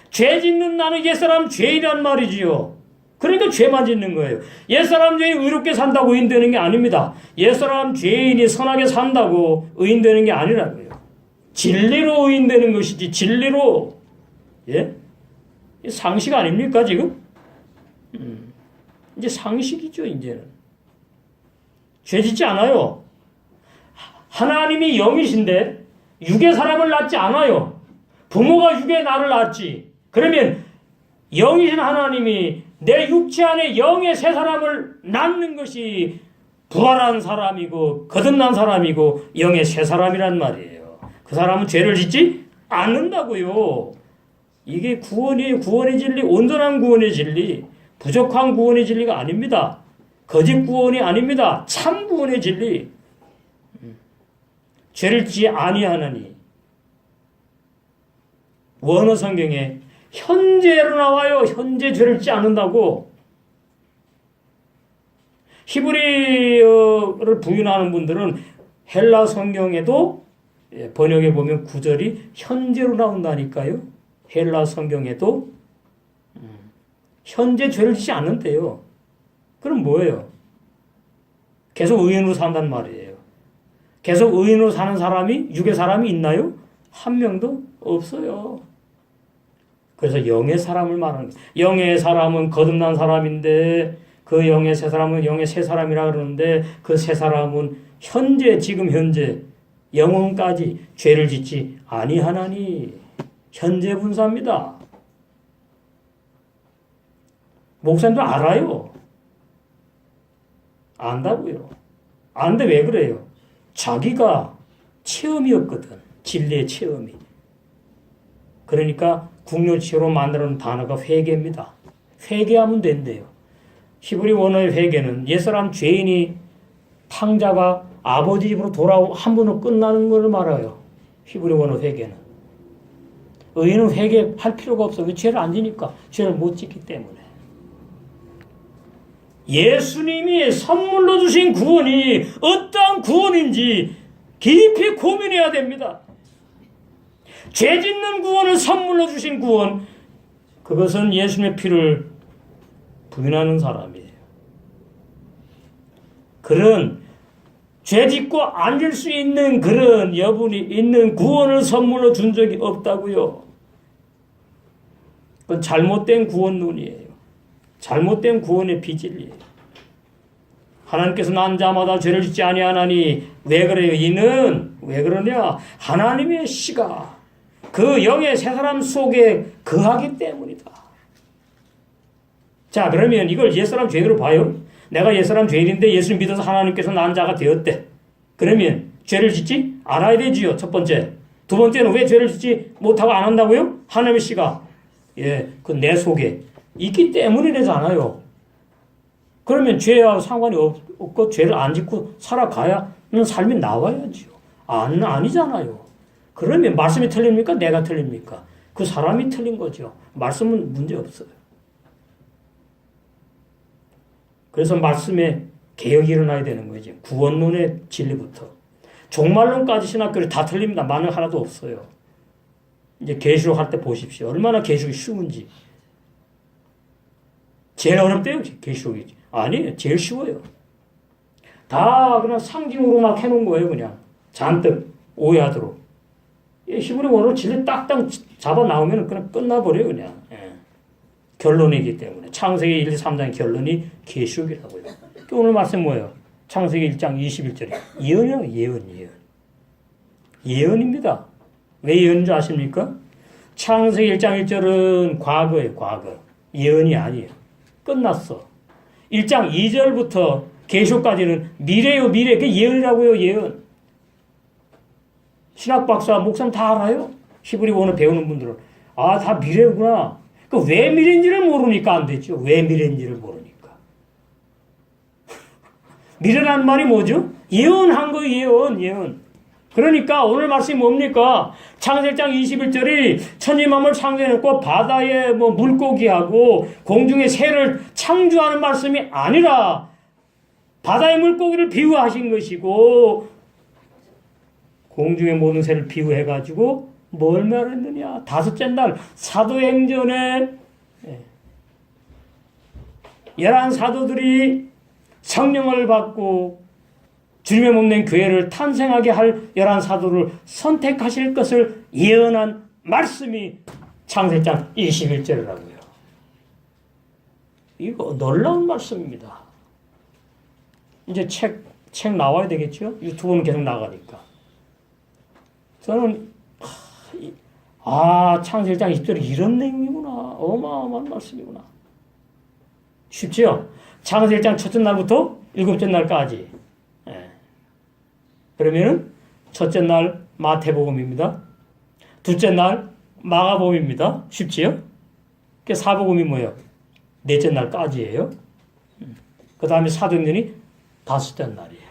죄 짓는 나는 옛사람 죄인이란 말이지요. 그러니까 죄만 짓는 거예요. 옛사람 죄인이 의롭게 산다고 의인되는 게 아닙니다. 옛사람 죄인이 선하게 산다고 의인되는 게 아니라고요. 진리로 의인되는 것이지 진리로. 상식 아닙니까 지금? 이제 상식이죠 이제는. 죄 짓지 않아요. 하나님이 영이신데 육의 사람을 낳지 않아요. 부모가 육의 나를 낳았지. 그러면 영이신 하나님이 내 육체 안에 영의 새 사람을 낳는 것이 부활한 사람이고 거듭난 사람이고 영의 새 사람이란 말이에요. 그 사람은 죄를 짓지 않는다고요. 이게 구원이에요. 구원의 진리, 온전한 구원의 진리, 부족한 구원의 진리가 아닙니다. 거짓 구원이 아닙니다. 참 구원의 진리. 죄를 짓지 아니하나니. 원어 성경에 현재로 나와요. 현재 죄를 짓지 않는다고. 히브리어를 부인하는 분들은 헬라 성경에도 번역해 보면 구절이 현재로 나온다니까요. 헬라 성경에도 현재 죄를 짓지 않는데요. 그럼 뭐예요? 계속 의인으로 산단 말이에요. 계속 의인으로 사는 사람이 육의 사람이 있나요? 한 명도 없어요. 그래서 영의 사람을 말하는 거예요. 영의 사람은 거듭난 사람인데 그 영의 새 사람은 영의 새 사람이라 그러는데 그 새 사람은 현재 지금 현재 영혼까지 죄를 짓지 아니하나니. 현재 분사입니다. 목사님도 알아요. 안다고요. 아는데 왜 그래요? 자기가 체험이었거든. 진리의 체험이. 그러니까 국료치로 만드는 단어가 회개입니다. 회개하면 된대요. 히브리 원어의 회개는 옛사람 죄인이 탕자가 아버지 집으로 돌아오고 한 번으로 끝나는 걸 말해요. 히브리 원어 회개는. 의인은 회개할 필요가 없어. 왜? 죄를 안 지니까. 죄를 못 짓기 때문에. 예수님이 선물로 주신 구원이 어떠한 구원인지 깊이 고민해야 됩니다. 죄 짓는 구원을 선물로 주신 구원, 그것은 예수님의 피를 부인하는 사람이에요. 그런 죄 짓고 앉을 수 있는 그런 여분이 있는 구원을 선물로 준 적이 없다고요. 그건 잘못된 구원론이에요. 잘못된 구원의 비진리예요. 하나님께서 난 자마다 죄를 짓지 아니하나니. 왜 그래요? 이는 왜 그러냐? 하나님의 씨가 그 영의 새 사람 속에 거하기 때문이다. 자, 그러면 이걸 옛사람 죄인으로 봐요. 내가 옛사람 죄인인데 예수를 믿어서 하나님께서 난 자가 되었대. 그러면 죄를 짓지 않아야 되지요. 첫 번째. 두 번째는 왜 죄를 짓지 못하고 안 한다고요? 하나님의 씨가 그 내 속에 있기 때문이잖아요. 그러면 죄하고 상관이 없고 죄를 안 짓고 살아가야 삶이 나와야지요. 아니잖아요. 그러면 말씀이 틀립니까? 내가 틀립니까? 그 사람이 틀린 거죠. 말씀은 문제 없어요. 그래서 말씀에 개혁이 일어나야 되는 거지. 구원론의 진리부터. 종말론까지 신학교를 다 틀립니다. 만능 하나도 없어요. 이제 계시록 할 때 보십시오. 얼마나 계시록이 쉬운지. 제일 어렵대요. 계시록이. 아니에요. 제일 쉬워요. 다 그냥 상징으로 막 해놓은 거예요. 그냥. 잔뜩 오해하도록. 히브리 원어로 진리 딱딱 잡아 나오면 그냥 끝나버려요. 그냥. 예. 결론이기 때문에. 창세기 1, 3장의 결론이 계시록이라고요. 오늘 말씀 뭐예요? 창세기 1장 21절에. 예언이요. 예언. 예언입니다. 왜 예언인 줄 아십니까? 창세기 1장 1절은 과거예요. 과거. 예언이 아니에요. 끝났어. 1장 2절부터 계시록까지는 미래요. 미래. 그게 예언이라고요. 예언. 신학 박사, 목사님 다 알아요? 히브리 원어 배우는 분들은. 다 미래구나. 그 왜 미래인지를 모르니까 안 되죠. 왜 미래인지를 모르니까. 미래라는 말이 뭐죠? 예언한 거예요. 예언. 그러니까 오늘 말씀이 뭡니까? 창세기 1장 21절이 천지만물 창조해놓고 바다에 물고기하고 공중의 새를 창조하는 말씀이 아니라 바다의 물고기를 비유하신 것이고 공중의 모든 새를 비유해가지고 뭘 말했느냐? 다섯째 날 사도행전에 11사도들이 성령을 받고 주님의 몸된 교회를 탄생하게 할 11사도를 선택하실 것을 예언한 말씀이 창세장 21절이라고요. 이거 놀라운 말씀입니다. 이제 책 나와야 되겠죠? 유튜브는 계속 나가니까. 저는 창세장 20절이 이런 내용이구나. 어마어마한 말씀이구나. 쉽지요? 창세기 1장 첫째 날부터 일곱째 날까지. 그러면은 첫째 날 마태복음입니다. 둘째 날 마가복음입니다. 쉽지요? 그 사복음이 뭐예요? 넷째 날까지예요. 그 다음에 사도행전이 다섯째 날이에요.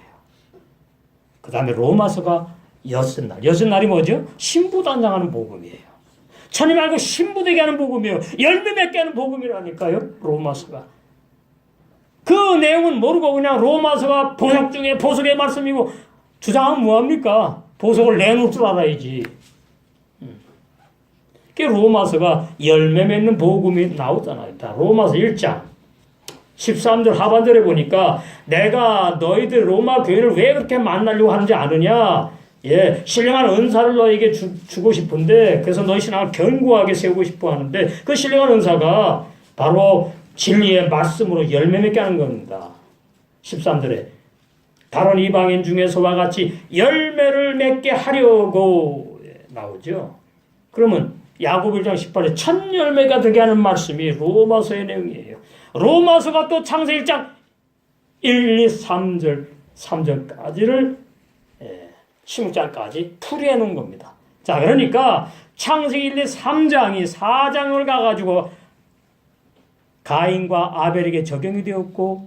그 다음에 로마서가 여섯 날. 여섯 날이 뭐죠? 신부 단장하는 복음이에요. 천이 말고 신부 되게 하는 복음이에요. 열매 맺게 하는 복음이라니까요. 로마서가. 그 내용은 모르고 그냥 로마서가 보석 중에 보석의 말씀이고 주장하면 뭐합니까? 보석을 내놓을 줄 알아야지. 그 로마서가 열매 맺는 복음이 나오잖아요. 로마서 1장 13절 하반절에 보니까 내가 너희들 로마 교회를 왜 그렇게 만나려고 하는지 아느냐? 신령한 은사를 너에게 주고 싶은데 그래서 너희 신앙을 견고하게 세우고 싶어 하는데 그 신령한 은사가 바로 진리의 말씀으로 열매 맺게 하는 겁니다. 13절에 다른 이방인 중에서와 같이 열매를 맺게 하려고 나오죠. 그러면 야고보 1장 18에 첫 열매가 되게 하는 말씀이 로마서의 내용이에요. 로마서가 또 창세기 1장 1, 2, 3절, 3절까지를 16장까지 풀이해 놓은 겁니다. 자, 그러니까 창세기 1, 2, 3장이 4장을 가가지고 가인과 아벨에게 적용이 되었고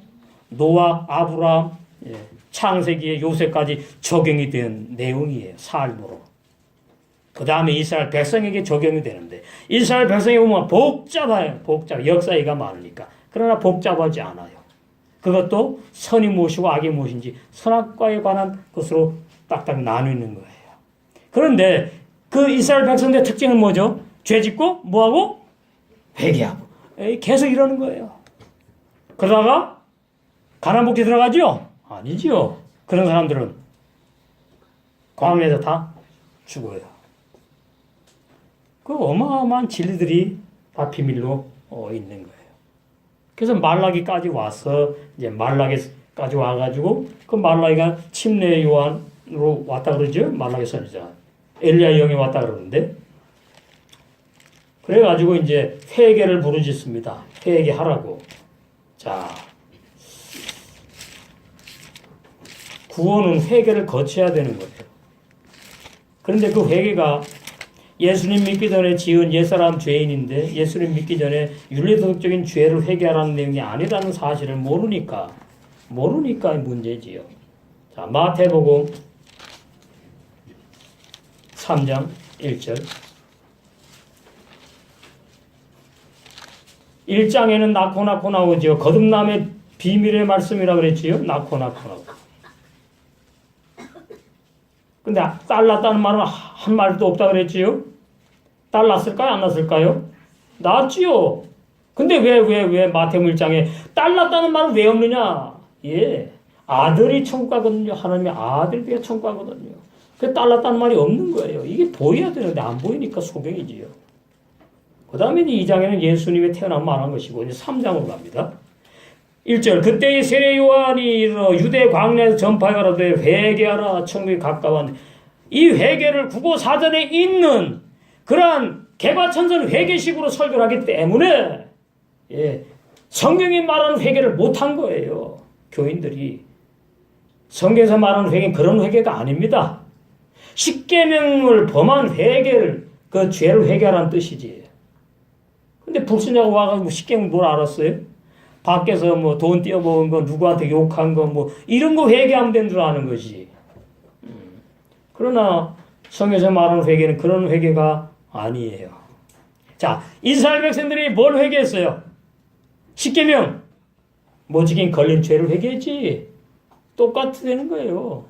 노아, 아브라함, 창세기의 요셉까지 적용이 된 내용이에요. 삶으로. 그 다음에 이스라엘 백성에게 적용이 되는데 이스라엘 백성에 보면 복잡해요. 역사가 많으니까. 그러나 복잡하지 않아요. 그것도 선이 무엇이고 악이 무엇인지 선악과에 관한 것으로 딱딱 나누는 거예요. 그런데 그 이스라엘 백성들의 특징은 뭐죠? 죄짓고 뭐하고? 회개하고. 계속 이러는 거예요. 그러다가 가나안 복지 들어가죠? 아니죠. 그런 사람들은 광야에서 다 죽어요. 그 어마어마한 진리들이 다 비밀로 있는 거예요. 그래서 말라기까지 와서 이제 말라기까지 와가지고 그 말라기가 침례 요한으로 왔다 그러죠. 말라기 선지자 엘리야 영이 왔다 그러는데 그래가지고 이제 회개를 부르짖습니다. 회개하라고. 자, 구원은 회개를 거쳐야 되는 거예요. 그런데 그 회개가 예수님 믿기 전에 지은 옛사람 죄인인데 예수님 믿기 전에 윤리도덕적인 죄를 회개하라는 내용이 아니라는 사실을 모르니까 문제지요. 자, 마태복음 3장 1절. 1장에는 낳고 나오지요. 거듭남의 비밀의 말씀이라 그랬지요. 낳고 나오고. 근데 딸 낳았다는 말은 한 말도 없다 그랬지요. 딸 낳았을까요? 안 낳았을까요? 낳았지요. 근데 왜 마태복음 1장에 딸 낳았다는 말은 왜 없느냐? 예. 아들이 천국 가거든요. 하나님의 아들이 천국 가거든요. 그 딸 낳았다는 말이 없는 거예요. 이게 보여야 되는데 안 보이니까 소경이지요. 그 다음에 2장에는 예수님의 태어남 말한 것이고 이제 3장으로 갑니다. 1절. 그때의 세례 요한이 이르러 유대 광야에서 전파하여 가로되 회개하라 천국이 가까웠네. 이 회개를 국어 사전에 있는 그러한 개과천선 회개식으로 설교를 하기 때문에 성경이 말하는 회개를 못한 거예요. 교인들이. 성경에서 말하는 회개는 그런 회개가 아닙니다. 십계명을 범한 회개를 그 죄를 회개하라는 뜻이지. 근데 불신자가 와가지고 십계명 뭘 알았어요? 밖에서 뭐 돈 떼어먹은 거, 누구한테 욕한 거, 뭐 이런 거 회개하면 된 줄 아는 것이. 그러나 성경에서 말하는 회개는 그런 회개가 아니에요. 자, 이스라엘 백성들이 뭘 회개했어요? 십계명 뭐 지금 걸린 죄를 회개했지. 똑같이 되는 거예요.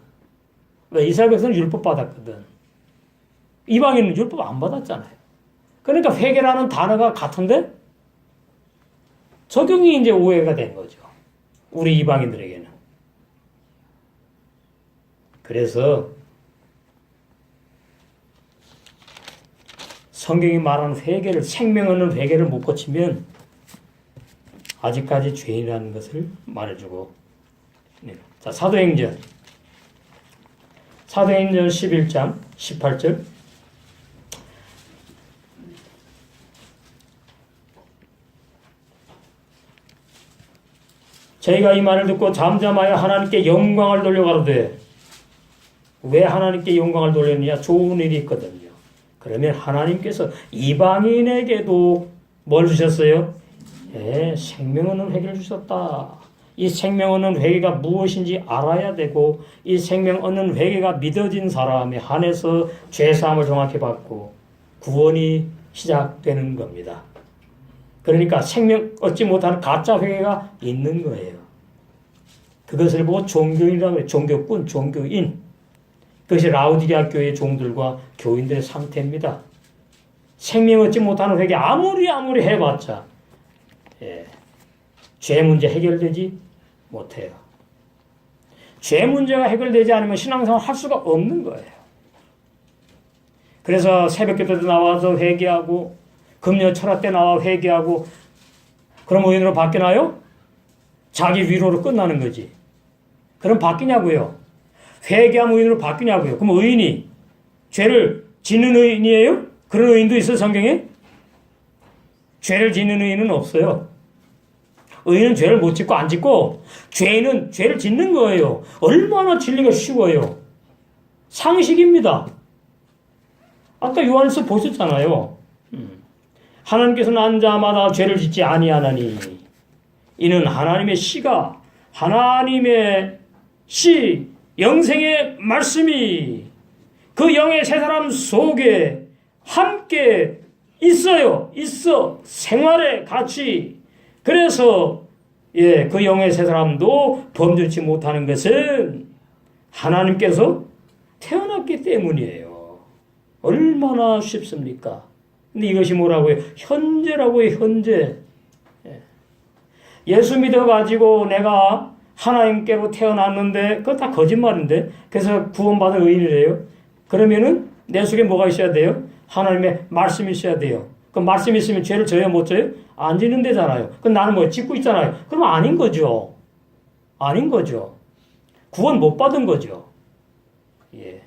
왜? 이스라엘 백성은 율법 받았거든. 이방인은 율법 안 받았잖아요. 그러니까 회개라는 단어가 같은데 적용이 이제 오해가 된 거죠. 우리 이방인들에게는. 그래서 성경이 말하는 회개를, 생명 얻는 회개를 못 고치면 아직까지 죄인이라는 것을 말해주고. 자, 사도행전 11장 18절. 저희가 이 말을 듣고 잠잠하여 하나님께 영광을 돌려가로되. 왜 하나님께 영광을 돌렸느냐? 좋은 일이 있거든요. 그러면 하나님께서 이방인에게도 뭘 주셨어요? 생명 얻는 회개를 주셨다. 이 생명 얻는 회개가 무엇인지 알아야 되고 이 생명 얻는 회개가 믿어진 사람에 한해서 죄사함을 정확히 받고 구원이 시작되는 겁니다. 그러니까 생명 얻지 못하는 가짜 회개가 있는 거예요. 그것을 보고 종교인이라고 해요. 종교꾼, 종교인. 그것이 라우디게아 교회의 종들과 교인들의 상태입니다. 생명 얻지 못하는 회개 아무리 해봤자 죄 문제 해결되지 못해요. 죄 문제가 해결되지 않으면 신앙생활 할 수가 없는 거예요. 그래서 새벽 기도 때 나와서 회개하고 금요 철학 때 나와 회개하고 그럼 의인으로 바뀌나요? 자기 위로로 끝나는 거지. 그럼 바뀌냐고요? 회개하면 의인으로 바뀌냐고요? 그럼 의인이 죄를 짓는 의인이에요? 그런 의인도 있어요, 성경에? 죄를 짓는 의인은 없어요. 의인은 죄를 못 짓고 안 짓고 죄는 죄를 짓는 거예요. 얼마나 짓는 게 쉬워요. 상식입니다. 아까 요한에서 보셨잖아요. 하나님께서는 난 자마다 죄를 짓지 아니하나니 이는 하나님의 씨가 하나님의 씨 영생의 말씀이 그 영의 세 사람 속에 함께 있어요. 생활에 같이. 그래서 그 영의 세 사람도 범죄치 못하는 것은 하나님께서 태어났기 때문이에요. 얼마나 쉽습니까? 근데 이것이 뭐라고요? 현재라고요, 현재. 예수 믿어가지고 내가 하나님께로 태어났는데, 그거 다 거짓말인데, 그래서 구원받은 의인이래요. 그러면은 내 속에 뭐가 있어야 돼요? 하나님의 말씀이 있어야 돼요. 그 말씀이 있으면 죄를 져요, 못 져요? 안 짓는 데잖아요. 그럼 나는 뭐 짓고 있잖아요. 그럼 아닌 거죠. 아닌 거죠. 구원 못 받은 거죠. 예.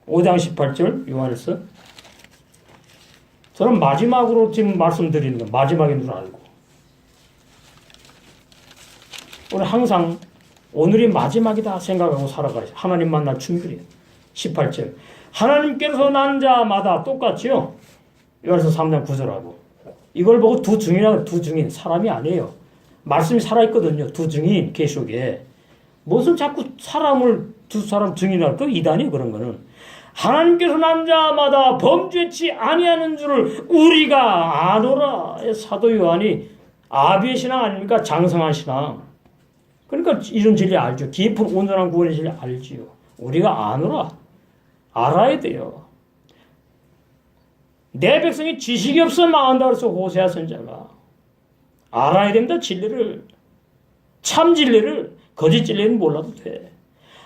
5장 18절 요한에서 저는 마지막으로 지금 말씀드리는 건 마지막인 줄 알고 오늘 항상 오늘이 마지막이다 생각하고 살아가요. 하나님 만날 준비해요. 18절. 하나님께서 난 자마다 똑같죠? 요한서 3장 9절하고. 이걸 보고 두 증인, 사람이 아니에요. 말씀이 살아있거든요. 두 증인, 계시록에. 무슨 자꾸 사람을 두 사람 증인할 거 이단이에요, 그런 거는. 하나님께서 난 자마다 범죄치 아니하는 줄을 우리가 아노라. 사도 요한이 아비의 신앙 아닙니까? 장성한 신앙. 그러니까 이런 진리 알죠. 깊은 온전한 구원의 진리 알지요. 우리가 아노라. 알아야 돼요. 내 백성이 지식이 없어 망한다 그래서 호세아 선자가. 알아야 됩니다. 진리를. 참 진리를. 거짓 진리는 몰라도 돼.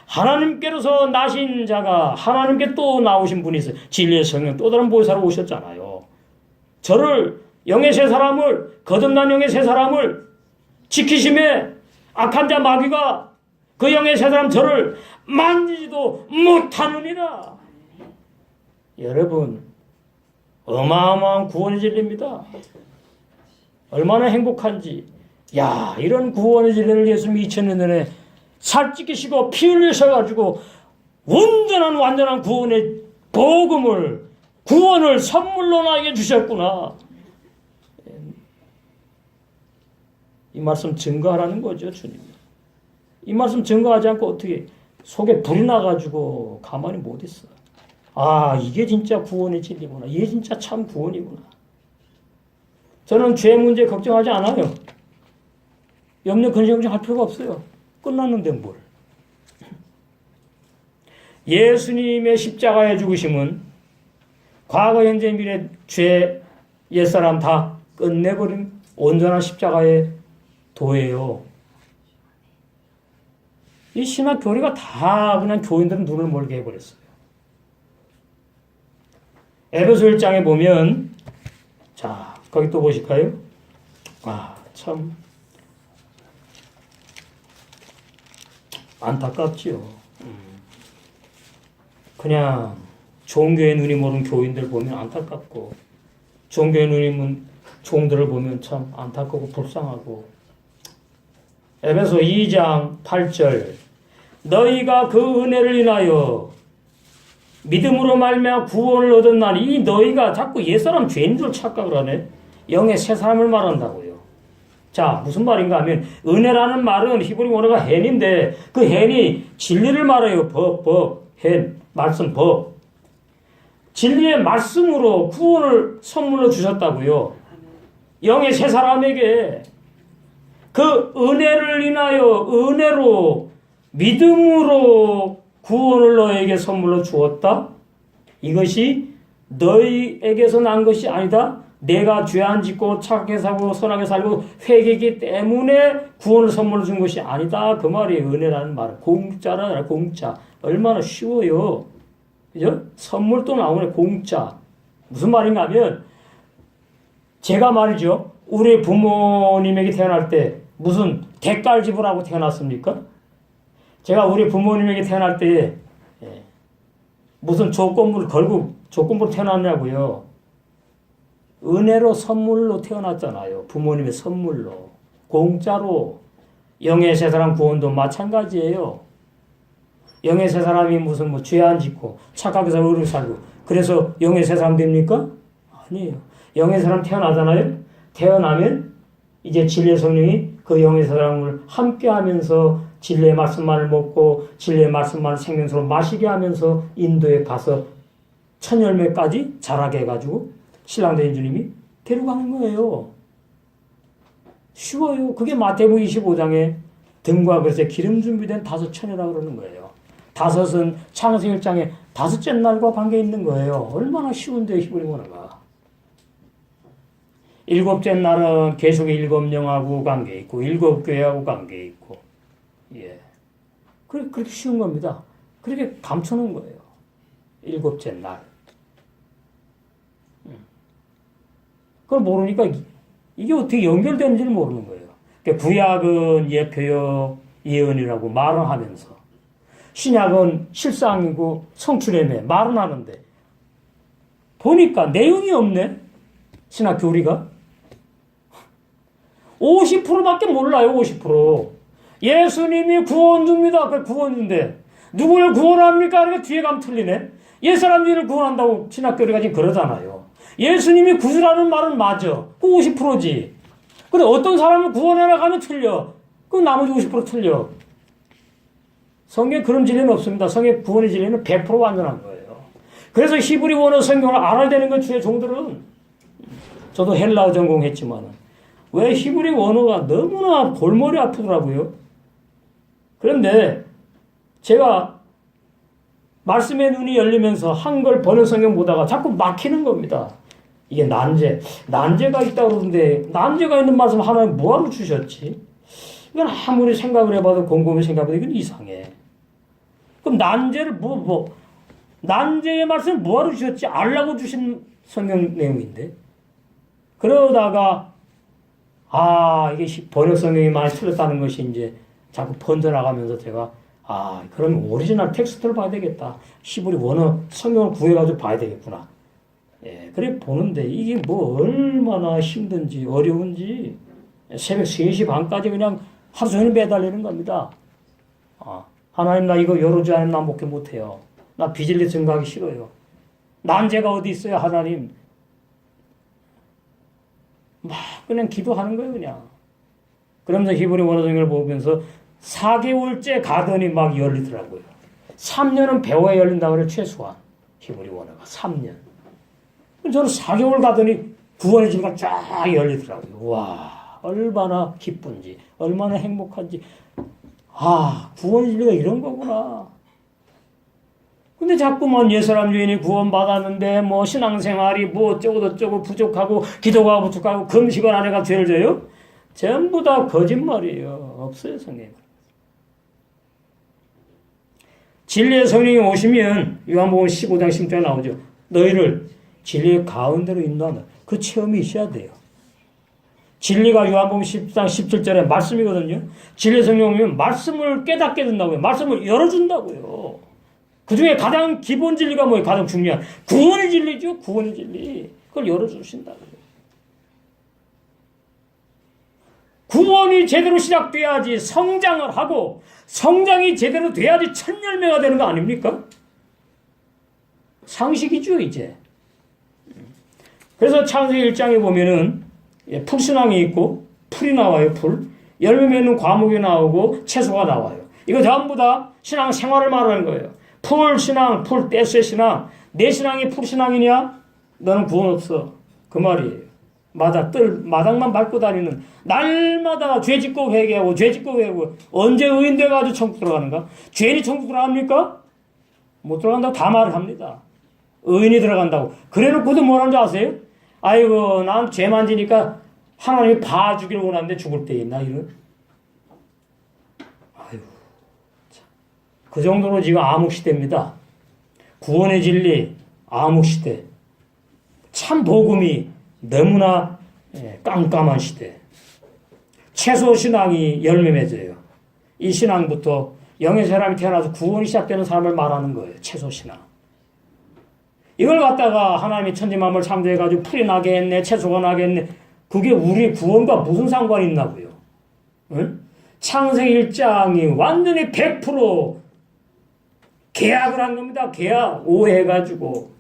하나님께로서 나신 자가 하나님께 또 나오신 분이 있어요. 진리의 성령 또 다른 보혜사로 오셨잖아요. 저를 영의 세 사람을 거듭난 영의 세 사람을 지키심에 악한 자 마귀가 그 영의 세 사람 저를 만지지도 못하느니라. 여러분 어마어마한 구원의 진리입니다. 얼마나 행복한지. 야, 이런 구원의 진리를 예수님이 2000년 전에 살찌기시고 피 흘리셔가지고 온전한 완전한 구원의 복음을 구원을 선물로 나에게 주셨구나. 이 말씀 증거하라는 거죠, 주님. 이 말씀 증거하지 않고 어떻게 속에 불이 나가지고 가만히 못 있어. 아, 이게 진짜 구원의 진리구나. 이게 진짜 참 구원이구나. 저는 죄 문제 걱정하지 않아요. 염려 근심 걱정할 필요가 없어요. 끝났는데 뭘. 예수님의 십자가의 죽으심은 과거, 현재, 미래 죄 옛사람 다 끝내버린 온전한 십자가의 도예요. 이 신학 교리가 다 그냥 교인들은 눈을 멀게 해버렸어요. 에베소 1장에 보면 자 거기 또 보실까요? 아 참 안타깝지요. 그냥 종교의 눈이 모르는 교인들 보면 안타깝고 종교의 눈이 모르는 종들을 보면 참 안타깝고 불쌍하고. 에베소 2장 8절 너희가 그 은혜를 인하여 믿음으로 말미암아 구원을 얻었나니. 이 너희가 자꾸 옛사람 죄인 줄 착각을 하네. 영의 새 사람을 말한다고요. 자 무슨 말인가 하면 은혜라는 말은 히브리 원어가 헨인데 그 헨이 진리를 말해요. 헨 말씀 법. 진리의 말씀으로 구원을 선물로 주셨다고요. 영의 새 사람에게 그 은혜를 인하여 은혜로 믿음으로 구원을 너에게 선물로 주었다. 이것이 너희에게서 난 것이 아니다. 내가 죄 안 짓고 착하게 살고 선하게 살고 회개하기 때문에 구원을 선물로 준 것이 아니다. 그 말이에요. 은혜라는 말은 공짜라. 공짜. 얼마나 쉬워요. 그죠? 선물 또 나오네. 공짜. 무슨 말인가 하면 제가 말이죠. 우리 부모님에게 태어날 때 무슨 대가를 지불하고 태어났습니까? 제가 우리 부모님에게 태어날 때 무슨 조건부를 걸고 조건부로 태어났냐고요. 은혜로 선물로 태어났잖아요. 부모님의 선물로. 공짜로. 영의 새 사람 구원도 마찬가지예요. 영의 새 사람이 무슨 뭐 죄 안 짓고 착하게 살고 의롭게 살고 그래서 영의 새 사람 됩니까? 아니에요. 영의 사람 태어나잖아요. 태어나면 이제 진리의 성령이 그 영의 사람을 함께 하면서 진리의 말씀만을 먹고 진리의 말씀만을 생명수로 마시게 하면서 인도에 가서 천 열매까지 자라게 해가지고 신랑 되신 주님이 데려가는 거예요. 쉬워요. 그게 마태복음 25장에 등과 그릇에 기름 준비된 5천이라고 그러는 거예요. 5은 창세기 1장에 5째 날과 관계 있는 거예요. 얼마나 쉬운데 히브리 문화가. 7째 날은 계속의 7영하고 관계 있고 7교회하고 관계 있고. 예. 그렇게 쉬운 겁니다. 그렇게 감춰놓은 거예요. 7째 날. 그걸 모르니까 이게 어떻게 연결되는지를 모르는 거예요. 그러니까 구약은 예표요, 예언이라고 말을 하면서 신약은 실상이고 성취례매 말은 하는데 보니까 내용이 없네. 신학 교리가 50%밖에 몰라요. 50%. 예수님이 구원 줍니다. 그 구원인데 누구를 구원합니까? 그러니까 뒤에 가면 틀리네. 옛사람들을 구원한다고 신학교리가 지금 그러잖아요. 예수님이 구주라는 말은 맞아. 그 50%지. 근데 어떤 사람을 구원하나 가면 틀려. 그 나머지 50% 틀려. 성경에 그런 진리는 없습니다. 성경의 구원의 진리는 100% 완전한 거예요. 그래서 히브리 원어 성경을 알아야 되는 건 주의 종들은, 저도 헬라어 전공했지만 왜 히브리 원어가 너무나 골머리 아프더라고요. 그런데 제가 말씀의 눈이 열리면서 한글 번역 성경 보다가 자꾸 막히는 겁니다. 이게 난제가 있다고 그러는데 난제가 있는 말씀 하나님 뭐하러 주셨지? 이건 아무리 생각을 해봐도 곰곰이 생각해봐도 이건 이상해. 그럼 난제를 난제의 말씀을 뭐하러 주셨지? 알라고 주신 성경 내용인데. 그러다가 이게 번역 성경이 많이 틀렸다는 것이 이제 자꾸 번져나가면서 제가 그럼 오리지널 텍스트를 봐야 되겠다. 히브리 원어 성경을 구해가지고 봐야 되겠구나. 예, 그래 보는데 이게 뭐 얼마나 힘든지 어려운지 새벽 3시 반까지 그냥 하루 종일 매달리는 겁니다. 하나님 나 이거 열어줘 하면 나 목회 못해요. 나 비질리 증거하기 싫어요. 난제가 어디 있어요 하나님. 막 그냥 기도하는 거예요 그냥. 그러면서 히브리 원어 성경을 보면서 4개월째 가더니 막 열리더라고요. 3년은 배워야 열린다고 그래요 최소한. 히브리 원어가 3년. 저는 4개월 가더니 구원의 진리가 쫙 열리더라고요. 와, 얼마나 기쁜지, 얼마나 행복한지. 구원의 진리가 이런 거구나. 근데 자꾸만 옛사람 유인이 구원받았는데 뭐 신앙생활이 뭐 어쩌고저쩌고 부족하고 기도가 부족하고 금식을 안 해가 죄를 져요? 전부 다 거짓말이에요. 없어요 성경에. 진리의 성령이 오시면 요한복음 15장 16절에 나오죠. 너희를 진리의 가운데로 인도한다. 그 체험이 있어야 돼요. 진리가 요한복음 10장 17절에 말씀이거든요. 진리의 성령이 오면 말씀을 깨닫게 된다고요. 말씀을 열어준다고요. 그 중에 가장 기본 진리가 뭐예요? 가장 중요한 구원의 진리죠. 구원의 진리. 그걸 열어주신다고요. 구원이 제대로 시작돼야지 성장을 하고 성장이 제대로 돼야지 첫 열매가 되는 거 아닙니까? 상식이죠 이제. 그래서 창세기 1장에 보면은 풀신앙이 있고 풀이 나와요. 풀. 열매 맺는 과목이 나오고 채소가 나와요. 이거 전부 다 신앙 생활을 말하는 거예요. 풀신앙, 풀떼스의 신앙. 내 신앙이 풀신앙이냐? 너는 구원 없어. 그 말이에요. 마당만 밟고 다니는 날마다 죄 짓고 회개하고 죄 짓고 회개하고 언제 의인 돼가지고 천국 들어가는가? 죄인이 천국 들어갑니까? 못 들어간다고 다 말을 합니다. 의인이 들어간다고. 그래놓고도 뭐라는 줄 아세요? 아이고 난 죄만 지니까 하나님이 봐주기를 원하는데 죽을 때 있나 이런. 아이고 참. 그 정도로 지금 암흑시대입니다. 구원의 진리 암흑시대. 참 복음이 너무나 깜깜한 시대. 채소 신앙이 열매 맺어요. 이 신앙부터 영의 사람이 태어나서 구원이 시작되는 사람을 말하는 거예요. 채소 신앙. 이걸 갖다가 하나님이 천지만물 창조해가지고 풀이 나게 했네, 채소가 나게 했네. 그게 우리 구원과 무슨 상관이 있나고요? 응? 창세기 1장이 완전히 100% 계약을 한 겁니다. 계약 오해해가지고.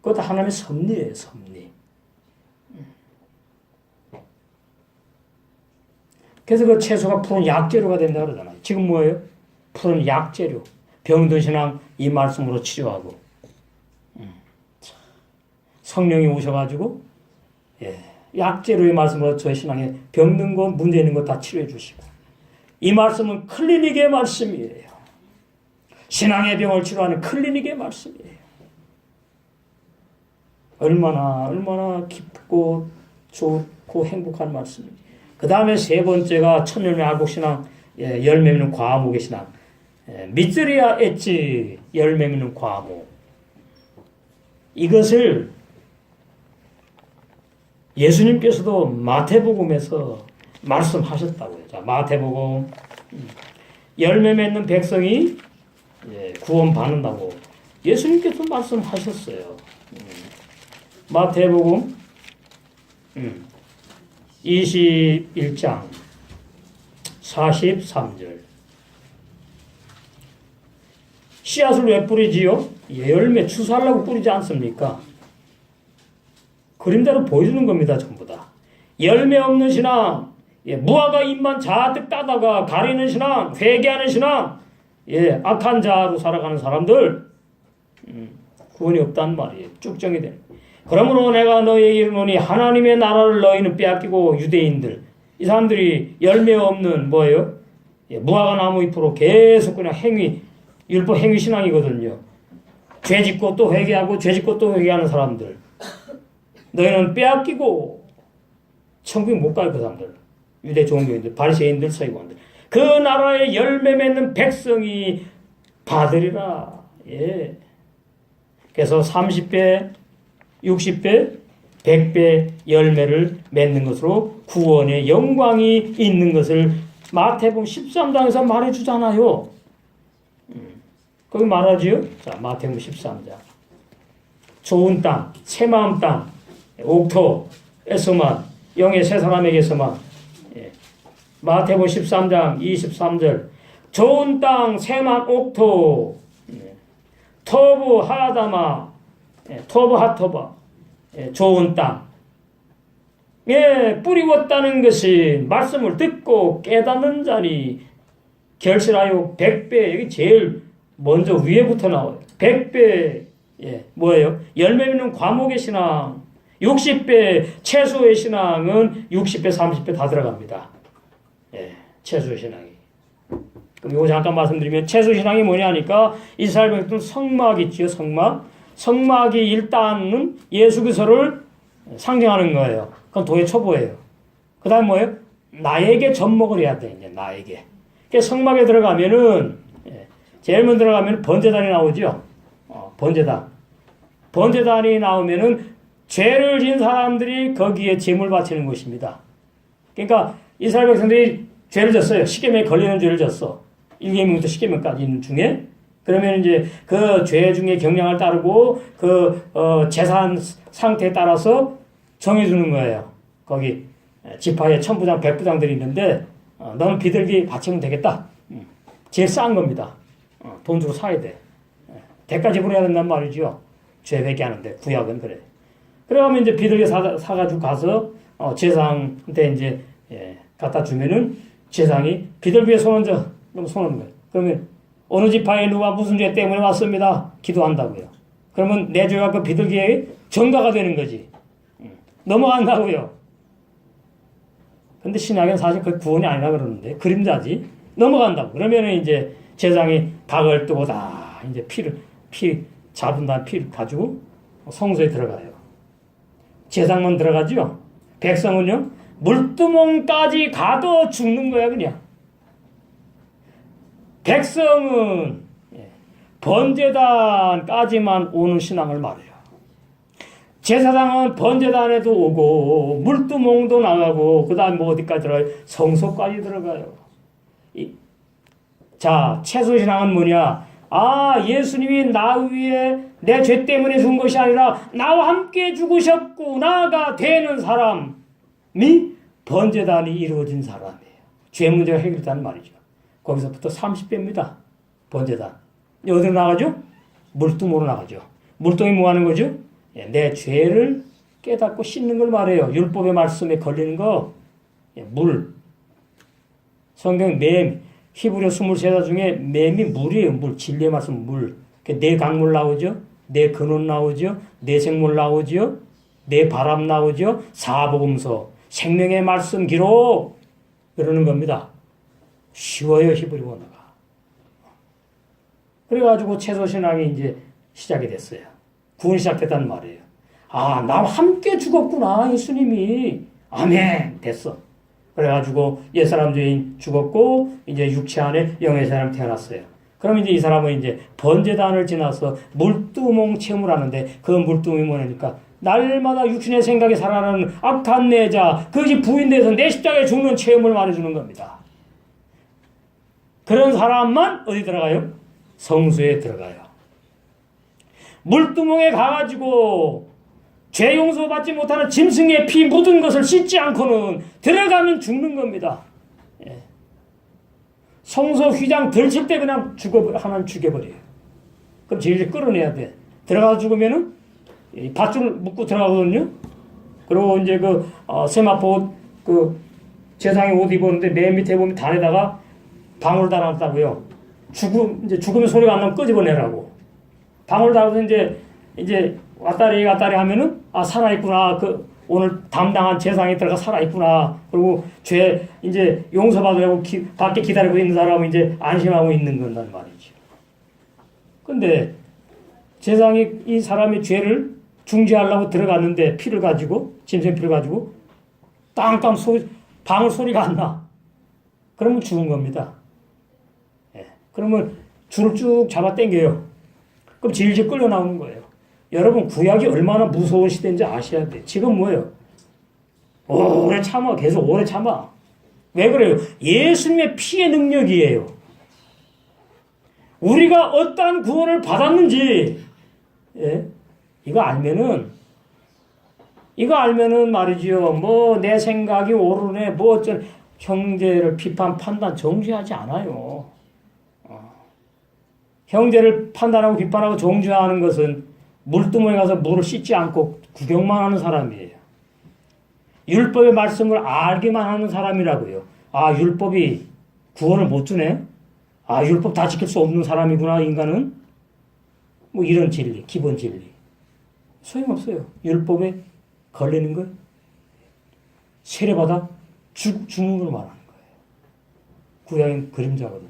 그것도 하나님의 섭리예요. 섭리. 그래서 그 채소가 푸른 약재료가 된다 그러잖아요. 지금 뭐예요? 푸른 약재료. 병든 신앙 이 말씀으로 치료하고. 성령이 오셔가지고 약재료의 말씀으로 저의 신앙에 병든 거 문제 있는 거 다 치료해 주시고. 이 말씀은 클리닉의 말씀이에요. 신앙의 병을 치료하는 클리닉의 말씀이에요. 얼마나 깊고 좋고 행복한 말씀입니다. 그 다음에 세 번째가 천열매 알곡신앙, 열매 맺는 과목의 신앙. 미쓰리아 엣지 열매 맺는 과목. 이것을 예수님께서도 마태복음에서 말씀하셨다고요. 자, 마태복음 열매 맺는 백성이 구원받는다고 예수님께서 말씀하셨어요. 마태복음 21장 43절. 씨앗을 왜 뿌리지요? 열매 추수하려고 뿌리지 않습니까? 그림대로 보여주는 겁니다. 전부 다. 열매 없는 신앙, 무화과 잎만 잔뜩 따다가 가리는 신앙, 회개하는 신앙, 악한 자로 살아가는 사람들 구원이 없단 말이에요. 쭉 정의되는. 그러므로 내가 너희에게 이르노니 하나님의 나라를 너희는 빼앗기고 유대인들 이 사람들이 열매 없는 뭐예요? 무화과 나무 잎으로 계속 그냥 율법 행위 신앙이거든요. 죄 짓고 또 회개하고 죄 짓고 또 회개하는 사람들. 너희는 빼앗기고 천국에 못 가요. 그 사람들. 유대 종교인들, 바리새인들, 서기관들. 그 나라의 열매 맺는 백성이 받으리라. 그래서 30배, 60배, 100배 열매를 맺는 것으로 구원의 영광이 있는 것을 마태복음 13장에서 말해주잖아요. 거기 말하지요? 자, 마태복음 13장. 좋은 땅, 새마음 땅, 옥토에서만, 영의 세 사람에게서만. 마태복음 13장 23절. 좋은 땅, 새마음 옥토, 터부 하다마, 터부 하터바, 좋은 땅. 뿌리웠다는 것이 말씀을 듣고 깨닫는 자니 결실하여 100배, 여기 제일 먼저 위에부터 나와요. 100배, 뭐예요? 열매 맺는 과목의 신앙. 60배, 채소의 신앙은 60배, 30배 다 들어갑니다. 채소의 신앙이. 그럼 이거 잠깐 말씀드리면 채소 신앙이 뭐냐니까 이스라엘 백성들 성막 있지요, 성막. 성막이 일단은 예수 그리스도를 상징하는 거예요. 그건 도의 초보예요. 그 다음 뭐예요? 나에게 접목을 해야 돼, 이제 나에게. 그러니까 성막에 들어가면은, 제일 먼저 들어가면 번제단이 나오죠. 번제단. 번제단이 나오면은 죄를 지은 사람들이 거기에 제물 바치는 것입니다. 그러니까 이스라엘 백성들이 죄를 졌어요. 십계명에 걸리는 죄를 졌어. 1계명부터 10계명까지 있는 중에. 그러면 이제 그 죄 중에 경량을 따르고 재산 상태에 따라서 정해주는 거예요. 거기 지파에 1000부장, 100부장들이 있는데 너는 비둘기 바치면 되겠다. 제일 싼 겁니다. 돈 주고 사야 돼. 대가 지불해야 된단 말이죠. 죄 회개하는데 구약은 그래. 그러면 이제 비둘기 사가지고 가서 제사장한테 이제 갖다 주면은 제사장이 비둘기에 손 얹어. 그럼 손 얹는 거예요. 그러면 어느 지파에 누가 무슨 죄 때문에 왔습니다. 기도한다고요. 그러면 내 죄가 그 비둘기에 전가가 되는 거지. 넘어간다고요. 근데 신약은 사실 그 구원이 아니라 그러는데 그림자지. 넘어간다고. 그러면은 이제 제사장이 닭을 뜨고 다 이제 피 잡은 다음 피를 가지고 성소에 들어가요. 제사장만 들어가죠. 백성은요 물두멍까지 가도 죽는 거야 그냥. 백성은 번제단까지만 오는 신앙을 말해요. 제사장은 번제단에도 오고 물두멍도 나가고 그 다음 뭐 어디까지 들어가요? 성소까지 들어가요. 자, 채소신앙은 뭐냐? 예수님이 나 위에 내 죄 때문에 죽은 것이 아니라 나와 함께 죽으셨고 나가 되는 사람이 번제단이 이루어진 사람이에요. 죄 문제가 해결됐다는 말이죠. 거기서부터 30배입니다. 번제단. 어디로 나가죠? 물동으로 나가죠. 물동이 뭐 하는 거죠? 내 죄를 깨닫고 씻는 걸 말해요. 율법의 말씀에 걸리는 거. 물. 성경 매 히브리어 23자 중에 맴이 물이에요. 물. 진리의 말씀 물. 내 강물 나오죠. 내 근원 나오죠. 내 생물 나오죠. 내 바람 나오죠. 사복음서. 생명의 말씀 기록. 그러는 겁니다. 쉬워요. 히브리 원어가. 그래가지고 채소신앙이 이제 시작이 됐어요. 구원이 시작됐다는 말이에요. 나와 함께 죽었구나. 예수님이. 아멘. 됐어. 그래가지고 옛사람 죄인 죽었고 이제 육체 안에 영의 사람 태어났어요. 그럼 이제 이 사람은 이제 번제단을 지나서 물두멍 체험을 하는데 그 물두멍이 뭐냐니까 날마다 육신의 생각에 살아가는 악한 내자 그것이 부인돼서 내 십자가에 죽는 체험을 말해주는 겁니다. 그런 사람만 어디 들어가요? 성소에 들어가요. 물두멍에 가가지고 죄 용서받지 못하는 짐승의 피 묻은 것을 씻지 않고는 들어가면 죽는 겁니다. 성소 휘장 들칠 때 그냥 하나님 죽여버려요. 그럼 질질 끌어내야 돼. 들어가서 죽으면은 이 밧줄 묶고 들어가거든요. 그리고 이제 세마포 제상의 옷 입었는데 맨 밑에 보면 단에다가 방울 달았다고요. 이제 죽으면 소리가 안 나면 끄집어내라고. 방울 달아서 이제 왔다리 하면은 살아있구나. 오늘 담당한 제상에 들어가 살아있구나. 그리고 죄 이제 용서받으려고 밖에 기다리고 있는 사람은 이제 안심하고 있는 건단 말이죠. 근데 제상이 이 사람의 죄를 중지하려고 들어갔는데 피를 가지고 짐승 피를 가지고 땅땅 방울 소리가 안 나. 그러면 죽은 겁니다. 예. 그러면 줄을 쭉 잡아 당겨요. 그럼 질질 끌려 나오는 거예요. 여러분 구약이 얼마나 무서운 시대인지 아셔야 돼. 지금 뭐예요? 오래 참아. 계속 오래 참아. 왜 그래요? 예수님의 피의 능력이에요. 우리가 어떠한 구원을 받았는지 이거 알면은 말이지요. 내 생각이 옳으네. 형제를 비판, 판단 정죄하지 않아요. 형제를 판단하고 비판하고 정죄하는 것은 물두멍에 가서 물을 씻지 않고 구경만 하는 사람이에요. 율법의 말씀을 알기만 하는 사람이라고요. 율법이 구원을 못 주네? 율법 다 지킬 수 없는 사람이구나, 인간은? 이런 진리, 기본 진리. 소용없어요. 율법에 걸리는 걸 세례받아 죽는 걸 말하는 거예요. 구약은 그림자거든요.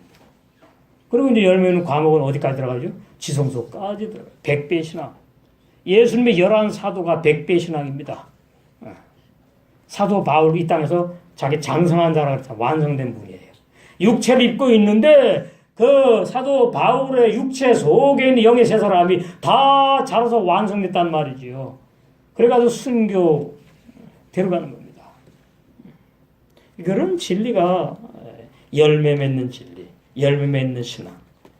그리고 이제 열매는 과목은 어디까지 들어가죠? 지성소까지 들어가요. 100배 신앙. 예수님의 11사도가 100배 신앙입니다. 사도 바울 이 땅에서 자기 장성한 자라 그랬잖아요. 완성된 분이에요. 육체를 입고 있는데 사도 바울의 육체 속에 있는 영의 세 사람이 다 자라서 완성됐단 말이지요. 그래가지고 순교 데려가는 겁니다. 그런 진리가 열매 맺는 진리, 열매 맺는 신앙.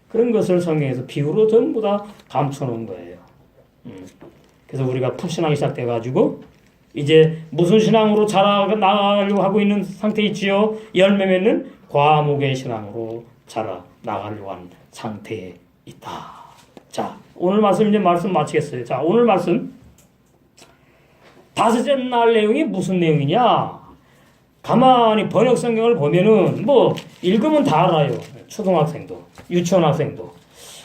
그런 것을 성경에서 비유로 전부 다 감춰놓은 거예요. 그래서 우리가 푹신하기 시작돼가지고 이제 무슨 신앙으로 자라나가려고 하고 있는 상태 있지요? 열매 맺는 과목의 신앙으로 자라나가려고 하는 상태에 있다. 자, 오늘 말씀 이제 말씀 마치겠어요. 자, 오늘 말씀 다섯째 날 내용이 무슨 내용이냐? 가만히 번역 성경을 보면은 읽으면 다 알아요. 초등학생도, 유치원 학생도.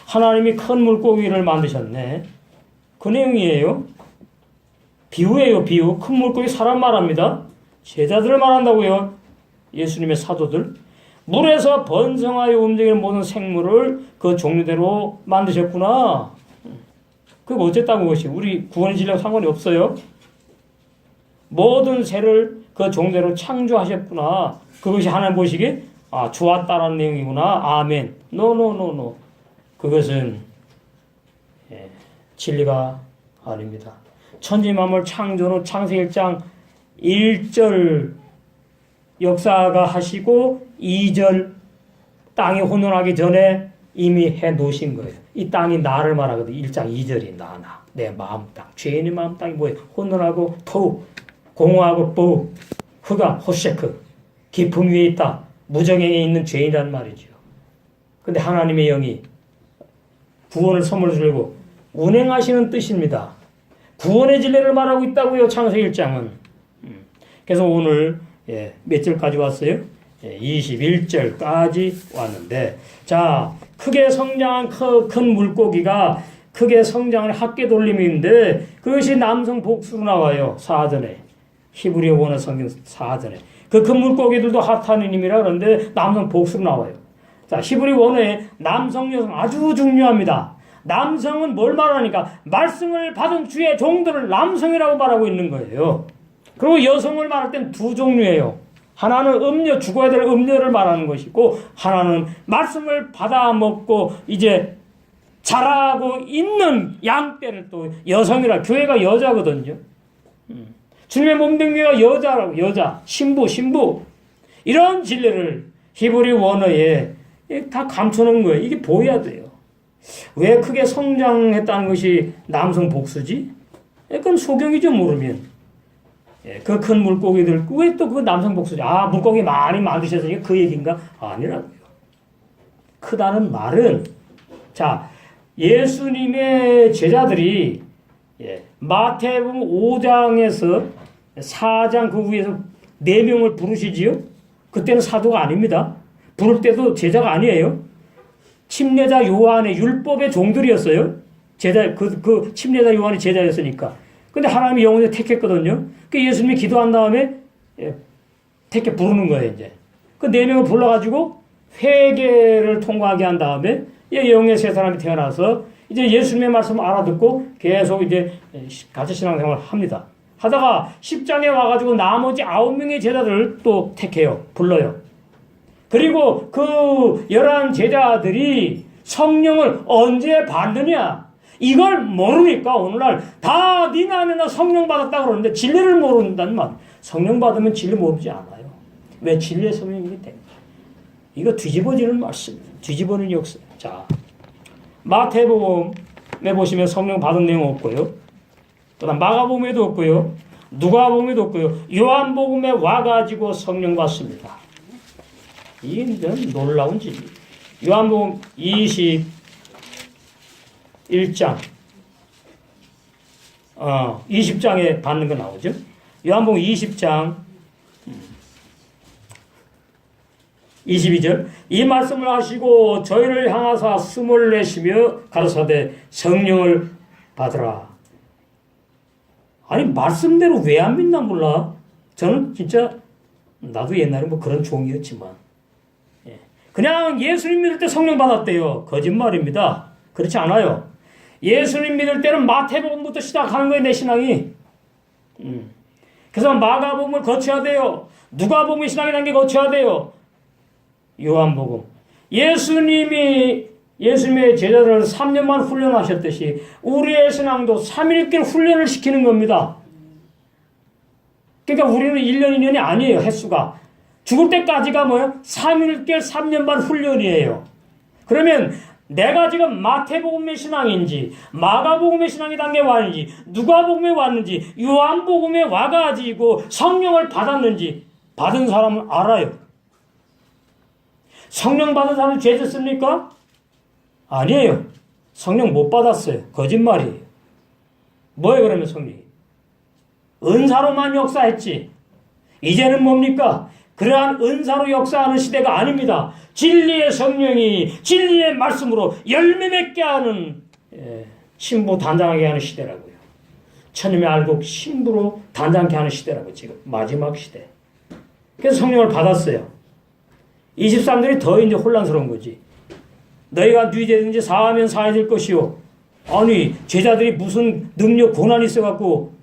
하나님이 큰 물고기를 만드셨네. 그 내용이에요. 비유예요, 비유. 큰 물고기 사람 말합니다. 제자들을 말한다고요. 예수님의 사도들. 물에서 번성하여 움직이는 모든 생물을 그 종류대로 만드셨구나. 그게 어쨌다고 그것이. 우리 구원의 진리랑 상관이 없어요. 모든 새를 그 종대로 창조하셨구나. 그것이 하나님 보시기에 좋았다라는 내용이구나. 아멘. 노. 그것은 진리가 아닙니다. 천지만물 창조는 창세기 1장 1절 역사가 하시고 2절 땅이 혼돈하기 전에 이미 해 놓으신 거예요. 이 땅이 나를 말하거든. 1장 2절이 나. 내 마음 땅. 죄인의 마음 땅이 뭐예요? 혼돈하고 토우, 공허하고 뽀, 흑암, 호셰크, 깊음 위에 있다. 무정행에 있는 죄인이란 말이죠. 근데 하나님의 영이 구원을 선물 주려고 운행하시는 뜻입니다. 구원의 진리를 말하고 있다고요. 창세기 1장은. 그래서 오늘 몇 절까지 왔어요? 21절까지 왔는데, 자, 크게 성장한 큰 물고기가 크게 성장한 학계 돌림인데 그것이 남성 복수로 나와요. 사전에. 히브리어 원어 성경 사전에. 그 큰 물고기들도 하타님이라 그러는데 남성 복수로 나와요. 자, 히브리 원어에 남성, 여성 아주 중요합니다. 남성은 뭘 말하니까 말씀을 받은 주의 종들을 남성이라고 말하고 있는 거예요. 그리고 여성을 말할 땐 두 종류예요. 하나는 죽어야 될 음료를 말하는 것이고, 하나는 말씀을 받아 먹고 이제 자라고 있는 양떼를 또 여성이라. 교회가 여자거든요. 주님의 몸된 교회가 여자라고. 여자, 신부 이런 진리를 히브리 원어에 다 감춰놓은 거예요. 이게 보여야 돼요. 왜 크게 성장했다는 것이 남성 복수지? 그건 소경이죠, 모르면. 그 큰 물고기들, 왜 또 그 남성 복수지? 물고기 많이 만드셨으니까 그 얘기인가? 아니라고요. 크다는 말은, 자, 예수님의 제자들이 마태복음 5장에서 4장 그 위에서 4명을 부르시지요. 그때는 사도가 아닙니다. 부를 때도 제자가 아니에요. 침례자 요한의 율법의 종들이었어요. 제자 그 침례자 요한이 제자였으니까. 근데 하나님이 영혼에 택했거든요. 그 예수님이 기도한 다음에 택해 부르는 거예요. 이제 그 4명을 불러가지고 회개를 통과하게 한 다음에 영의 세 사람이 태어나서 이제 예수님의 말씀을 알아듣고 계속 이제 같이 신앙생활을 합니다. 하다가 10장에 와가지고 나머지 9명의 제자들을 또 택해요. 불러요. 그리고 그 11 제자들이 성령을 언제 받느냐? 이걸 모르니까 오늘날 다 네 안에 성령 받았다 그러는데 진리를 모른다는 말. 성령 받으면 진리 모르지 않아요. 왜? 진리의 성령이기 때문에. 이거 뒤집어지는 말씀, 뒤집어지는 역사. 자, 마태복음에 보시면 성령 받은 내용 없고요. 그다음 마가복음에도 없고요. 누가복음에도 없고요. 요한복음에 와가지고 성령 받습니다. 이게 놀라운 진리. 요한복음 21장, 20장에 받는 거 나오죠. 요한복음 20장 22절 이 말씀을 하시고 저희를 향하사 숨을 내쉬며 가라사대 성령을 받으라. 아니 말씀대로 왜 안 믿나 몰라. 저는 진짜 나도 옛날에 뭐 그런 종이었지만 그냥 예수님 믿을 때 성령 받았대요. 거짓말입니다. 그렇지 않아요. 예수님 믿을 때는 마태복음부터 시작하는 거예요. 내 신앙이. 그래서 마가복음을 거쳐야 돼요. 누가복음의 신앙이라는 게 거쳐야 돼요. 요한복음. 예수님의 제자들을 3년만 훈련하셨듯이 우리의 신앙도 3일길 훈련을 시키는 겁니다. 그러니까 우리는 1년, 2년이 아니에요. 횟수가. 죽을 때까지가 뭐예요? 3일길 3년 반 훈련이에요. 그러면 내가 지금 마태복음의 신앙인지 마가복음의 신앙의 단계에 왔는지 누가복음에 왔는지 요한복음에 와가지고 성령을 받았는지 받은 사람은 알아요. 성령 받은 사람은 죄 짓습니까? 아니에요. 성령 못 받았어요. 거짓말이에요. 뭐예요 그러면 성령이? 은사로만 역사했지. 이제는 뭡니까? 그러한 은사로 역사하는 시대가 아닙니다. 진리의 성령이 진리의 말씀으로 열매 맺게 하는 신부 단장하게 하는 시대라고요. 천님의 알곡 신부로 단장케 하는 시대라고 지금 마지막 시대. 그래서 성령을 받았어요. 23들이 더 이제 혼란스러운 거지. 너희가 네 죄든지 사하면 사해질 것이요. 아니 제자들이 무슨 능력 고난이 있어갖고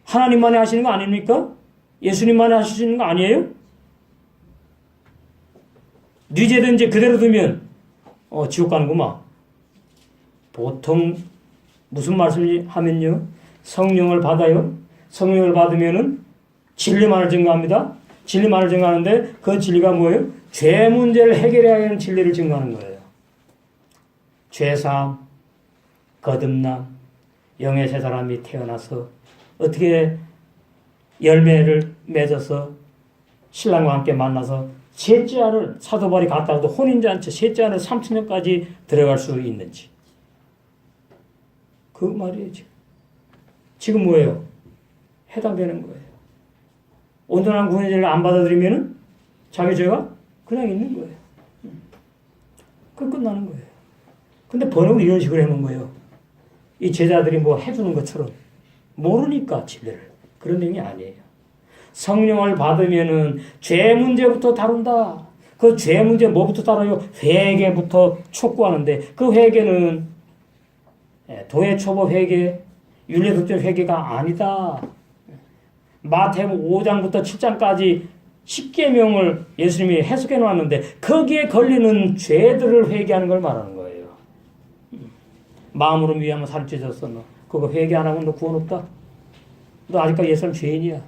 하나님만이 하시는 거 아닙니까? 예수님만이 하시는 거 아니에요? 네 죄든지 그대로 두면 지옥 가는구만. 보통 무슨 말씀을 하면요. 성령을 받아요. 성령을 받으면은 진리만을 증거합니다. 진리만을 증거하는데 그 진리가 뭐예요? 죄 문제를 해결해야 하는 진리를 증거하는 거예요. 죄사함, 거듭남, 영의 새 사람이 태어나서 어떻게 열매를 맺어서 신랑과 함께 만나서 셋째 아를 사도 바울이 갔다가도 혼인잔치 셋째 아를 3천년까지 들어갈 수 있는지. 그 말이에요. 지금 뭐예요? 해당되는 거예요. 온전한 구원의 죄를 안 받아들이면은 자기 죄가 그냥 있는 거예요. 그 끝나는 거예요. 근데 번역을 이런 식으로 해놓은 거예요. 이 제자들이 뭐 해주는 것처럼 모르니까 진리를. 그런 내용이 아니에요. 성령을 받으면은 죄 문제부터 다룬다. 그 죄 문제 뭐부터 다뤄요? 회개부터 촉구하는데 그 회개는 도의 초보 회개, 율례독절 회개가 아니다. 마태복음 5장부터 7장까지 10계명을 예수님이 해석해 놓았는데 거기에 걸리는 죄들을 회개하는 걸 말하는 거예요. 마음으로 미워하면 살을 찢었어. 너 그거 회개 안 하면 너 구원 없다. 너 아직까지 옛사람 죄인이야.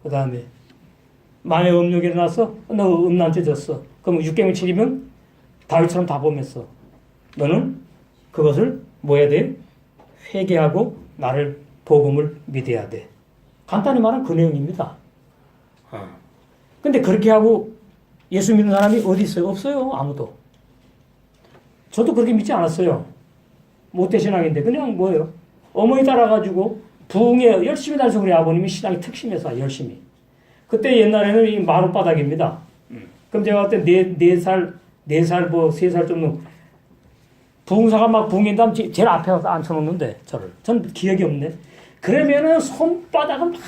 그 다음에 만에 음욕이 일어났어? 너 음란 찢었어. 그럼 6계명 책임은 다윗처럼 다 범했어. 너는 그것을 뭐 해야 돼? 회개하고 나를 복음을 믿어야 돼. 간단히 말하면 그 내용입니다. 근데 그렇게 하고 예수 믿는 사람이 어디 있어요? 없어요. 아무도. 저도 그렇게 믿지 않았어요. 모태신앙인데 그냥 뭐예요? 어머니 따라가지고 부흥에 열심히 다니서 우리 아버님이 신앙이 특심해서 열심히. 그때 옛날에는 이 마룻바닥입니다. 그럼 제가 그때 네 살 뭐 3살 정도 부흥사가 막 부흥인 다음 제일 앞에 가서 앉혀놓는데 저를. 전 기억이 없네. 그러면은 손바닥을 막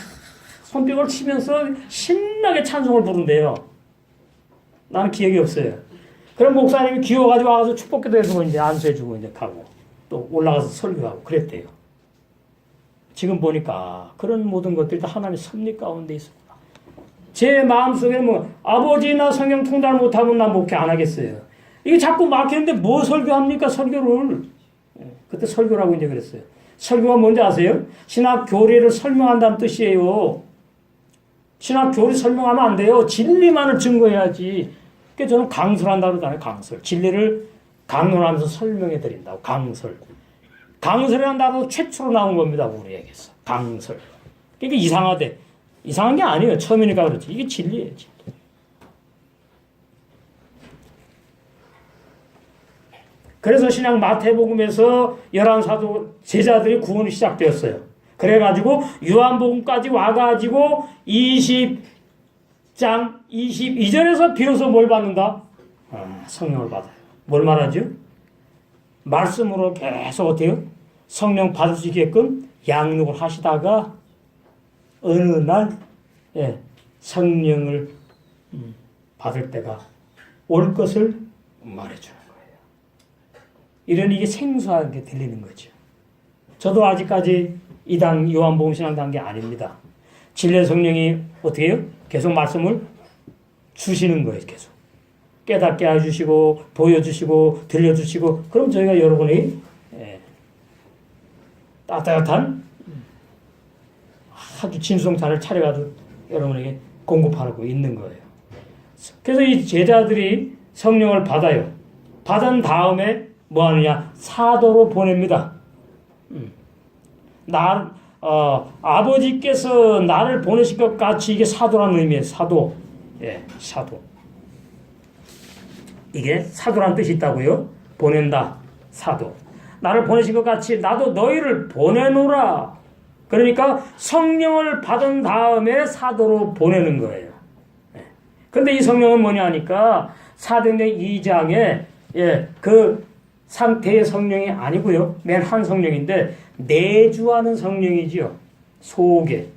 손뼉을 치면서 신나게 찬송을 부른대요. 나는 기억이 없어요. 그럼 목사님이 기어가지고 와서 축복기도 해주고 이제 안수해주고 이제 가고 또 올라가서 설교하고 그랬대요. 지금 보니까 그런 모든 것들이 다 하나님의 섭리 가운데 있었구나. 제 마음속에 뭐 아버지나 성경 통달 못하면 나 목회 안 하겠어요. 이게 자꾸 막히는데 뭐 설교합니까? 설교를. 그때 설교라고 이제 그랬어요. 설교가 뭔지 아세요? 신학 교리를 설명한다는 뜻이에요. 신학 교리 설명하면 안 돼요. 진리만을 증거해야지. 그래서 저는 강설한다고 그러잖아요. 강설. 진리를 강론하면서 설명해 드린다고. 강설. 강설이라는 단어 최초로 나온 겁니다. 우리에게서. 강설. 그러니까 이상하대. 이상한 게 아니에요. 처음이니까 그렇지. 이게 진리예요. 진리. 그래서 신약 마태복음에서 11사도 제자들이 구원이 시작되었어요. 그래가지고 요한복음까지 와가지고 20장 22절에서 비로소 뭘 받는다? 성령을 받아요. 뭘 말하죠? 말씀으로 계속 어때요? 성령 받을 수 있게끔 양육을 하시다가 어느 날 성령을 받을 때가 올 것을 말해주는 거예요. 이런 이게 생소하게 들리는 거죠. 저도 아직까지 이당 요한복음 신앙 단계 아닙니다. 진리의 성령이 어떻게 해요? 계속 말씀을 주시는 거예요. 계속. 깨닫게 해주시고 보여주시고 들려주시고 그럼 저희가 여러분이 따뜻한 아주 진수성찬을 차려가지고 여러분에게 공급하고 있는 거예요. 그래서 이 제자들이 성령을 받아요. 받은 다음에 뭐 하느냐? 사도로 보냅니다. 아버지께서 나를 보내실 것 같이 이게 사도라는 의미예요. 사도. 사도. 이게 사도란 뜻이 있다고요. 보낸다. 사도. 나를 보내신 것 같이 나도 너희를 보내노라. 그러니까 성령을 받은 다음에 사도로 보내는 거예요. 근데 이 성령은 뭐냐 하니까 사도행전 2장에 그 상태의 성령이 아니고요. 맨 한 성령인데 내주하는 성령이지요. 속에.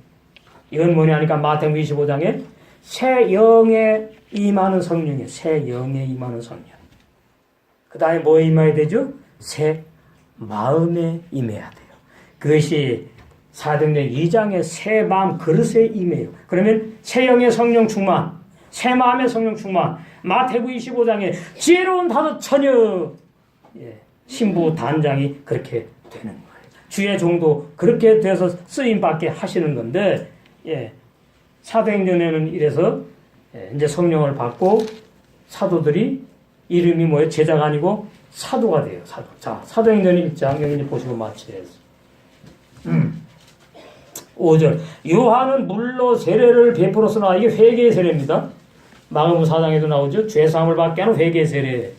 이건 뭐냐 하니까 마태복음 25장에 새 영에 임하는 성령이에요. 새 영에 임하는 성령. 그 다음에 뭐에 임해야 되죠? 새 마음에 임해야 돼요. 그것이 사도행전 2장의 새 마음 그릇에 임해요. 그러면 새 영의 성령 충만, 새 마음의 성령 충만, 마태복음 25장에 지혜로운 다섯 처녀, 신부 단장이 그렇게 되는 거예요. 주의 종도 그렇게 돼서 쓰임받게 하시는 건데, 사도행전에는 이래서 이제 성령을 받고 사도들이 이름이 뭐예요? 제자가 아니고 사도가 돼요. 사도. 자, 사도행전 1장 여기 이제 보시고 마치겠습니다. 5절. 요한은 물로 세례를 베풀었으나 이게 회개의 세례입니다. 마가복음 4장에도 나오죠. 죄사함을 받게 하는 회개의 세례.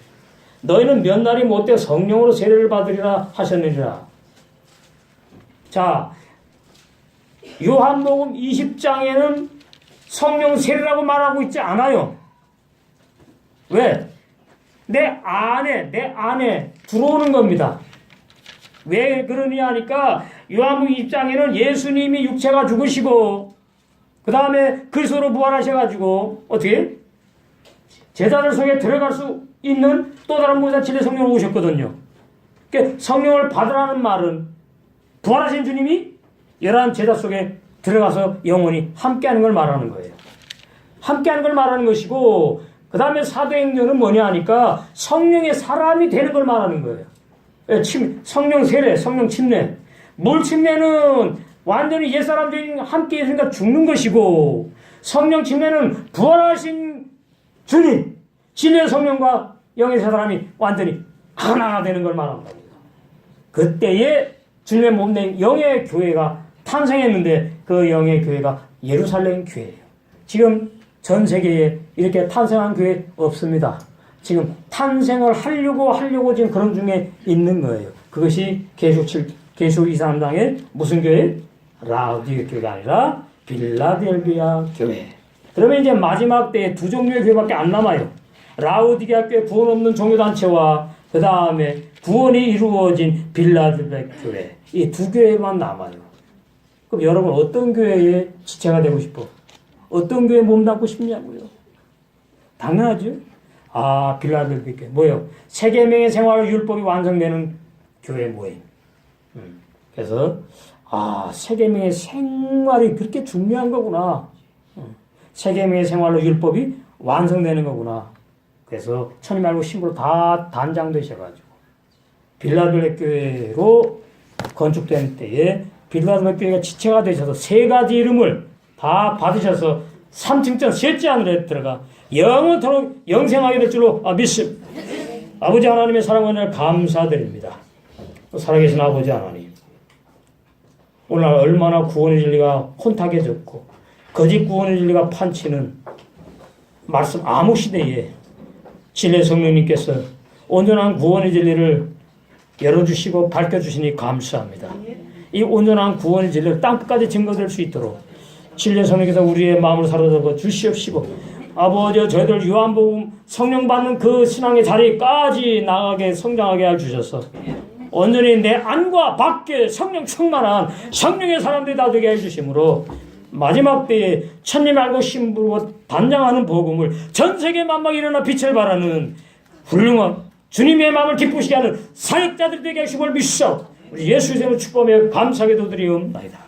너희는 몇 날이 못돼 성령으로 세례를 받으리라 하셨느니라. 자, 요한복음 20장에는 성령 세례라고 말하고 있지 않아요. 왜? 내 안에 들어오는 겁니다. 왜 그러냐 하니까 요한복음 20장에는 예수님이 육체가 죽으시고 그 다음에 그리스도로 부활하셔가지고 어떻게? 제자들 속에 들어갈 수 있는 또 다른 모자 진리 성령을 오셨거든요. 그러니까 성령을 받으라는 말은 부활하신 주님이 열한 제자 속에 들어가서 영원히 함께하는 걸 말하는 거예요. 함께하는 걸 말하는 것이고 그 다음에 사도행전은 뭐냐 하니까 성령의 사람이 되는 걸 말하는 거예요. 성령 세례, 성령 침례. 물 침례는 완전히 옛사람들이 함께 있으니까 죽는 것이고 성령 침례는 부활하신 주님, 진리의 성령과 영의 세 사람이 완전히 하나가 되는 걸 말하는 겁니다. 그때에 주님의 몸된 영의 교회가 탄생했는데 그 영의 교회가 예루살렘 교회예요. 지금 전 세계에 이렇게 탄생한 교회 없습니다. 지금 탄생을 하려고 지금 그런 중에 있는 거예요. 그것이 계시록 23장의 무슨 교회? 라우디게 교회가 아니라 빌라델비아 교회. 그러면 이제 마지막 때에 두 종류의 교회밖에 안 남아요. 라우디게아 교회 구원 없는 종교단체와 그 다음에 구원이 이루어진 빌라델비아 교회. 이 두 교회만 남아요. 그럼 여러분 어떤 교회의 지체가 되고 싶어? 어떤 교회에 몸담고 싶냐고요? 당연하죠. 빌라델비아 교회. 뭐예요? 세계명의 생활 율법이 완성되는 교회 모임. 그래서 세계명의 생활이 그렇게 중요한 거구나. 세계명의 생활로 율법이 완성되는 거구나. 그래서 천이 말고 신부로 다 단장되셔가지고 빌라델비아 교회로 건축된 때에 빌라델비아 교회가 지체가 되셔서 세 가지 이름을 다 받으셔서 3층전 셋째 하늘에 들어가 영원토록 영생하게 될 줄로 믿습니다. 아버지 하나님의 사랑과 은혜를 감사드립니다. 살아계신 아버지 하나님, 오늘 얼마나 구원의 진리가 혼탁해졌고 거짓 구원의 진리가 판치는 말씀 암흑시대에 진리의 성령님께서 온전한 구원의 진리를 열어주시고 밝혀주시니 감사합니다. 이 온전한 구원의 진리를 땅끝까지 증거될 수 있도록 진리의 성령께서 우리의 마음을 사로잡아 주시옵시고 아버지 저희들 요한복음 성령 받는 그 신앙의 자리까지 나가게 성장하게 해주셔서 온전히 내 안과 밖에 성령 충만한 성령의 사람들이 다 되게 해주심으로 마지막 때에 천님 알고 신부로 단장하는 복음을 전 세계 만방에 일어나 빛을 발하는 훌륭한 주님의 마음을 기쁘시게 하는 사역자들이 되게 하심을 믿사 우리 예수 이름으로 축복하며 감사하게 도드리옵나이다.